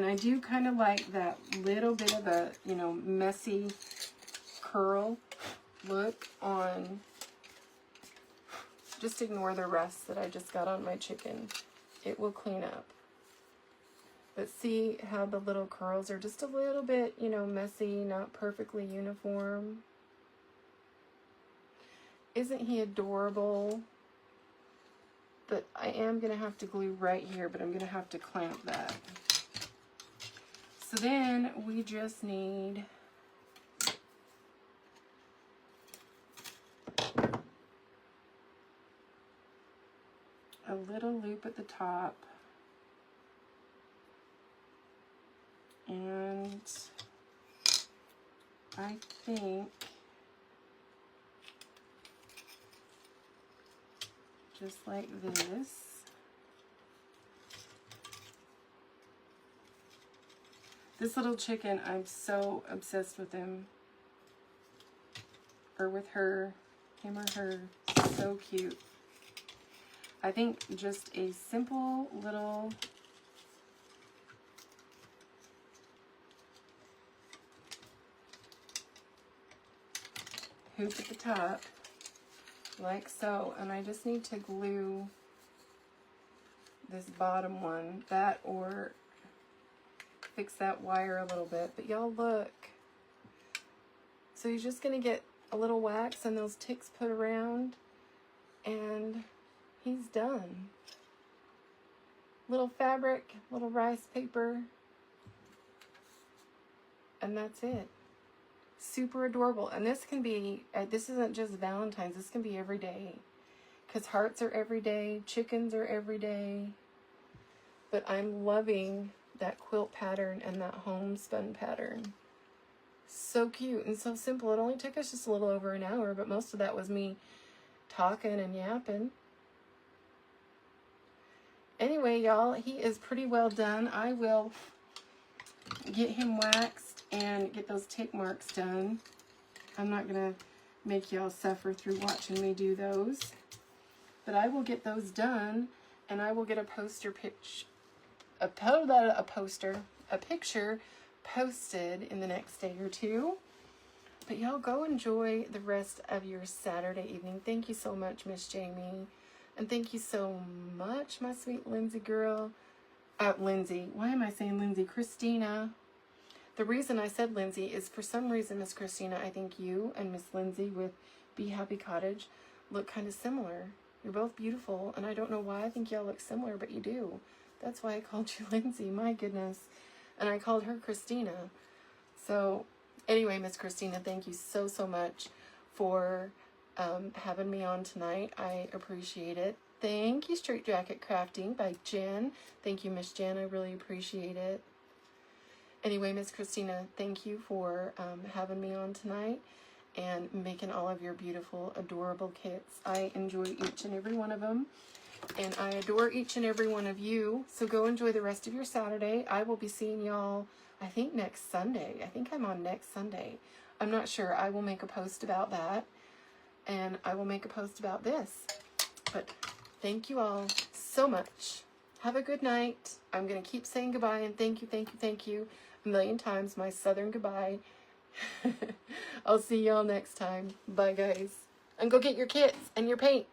I do kind of like that little bit of a, you know, messy curl look on. Just ignore the rest that I just got on my chicken. It will clean up. But see how the little curls are just a little bit, you know, messy, not perfectly uniform. Isn't he adorable? But I am going to have to glue right here, but I'm going to have to clamp that. So then we just need a little loop at the top and I think just like this. This little chicken, I'm so obsessed with him. Or with her. Him or her. So cute. I think just a simple little hoop at the top, like so, and I just need to glue this bottom one, that or fix that wire a little bit. But y'all look, so you're just gonna get a little wax and those ticks put around, and he's done. Little fabric, little rice paper, and that's it. Super adorable. And this can be, this isn't just Valentine's, this can be every day. Because hearts are every day, chickens are every day. But I'm loving that quilt pattern and that homespun pattern. So cute and so simple. It only took us just a little over an hour, but most of that was me talking and yapping. Anyway, y'all, he is pretty well done. I will get him waxed and get those tick marks done. I'm not going to make y'all suffer through watching me do those. But I will get those done, and I will get a picture posted in the next day or two. But y'all go enjoy the rest of your Saturday evening. Thank you so much, Miss Jamie. And thank you so much, my sweet Lindsay girl. Lindsay. Why am I saying Lindsay? Christina. The reason I said Lindsay is for some reason, Miss Christina, I think you and Miss Lindsay with Be Happy Cottage look kind of similar. You're both beautiful, and I don't know why I think y'all look similar, but you do. That's why I called you Lindsay. My goodness. And I called her Christina. So anyway, Miss Christina, thank you so, so much for having me on tonight. I appreciate it. Thank you, Straight Jacket Crafting by Jen. Thank you, Miss Jen. I really appreciate it. Anyway, Miss Christina, thank you for having me on tonight and making all of your beautiful, adorable kits. I enjoy each and every one of them, and I adore each and every one of you. So go enjoy the rest of your Saturday. I will be seeing y'all, I think, next Sunday. I think I'm on next Sunday. I'm not sure. I will make a post about that, and I will make a post about this. But thank you all so much. Have a good night. I'm going to keep saying goodbye and thank you, thank you, thank you a million times. My southern goodbye. I'll see y'all next time. Bye, guys. And go get your kits and your paint.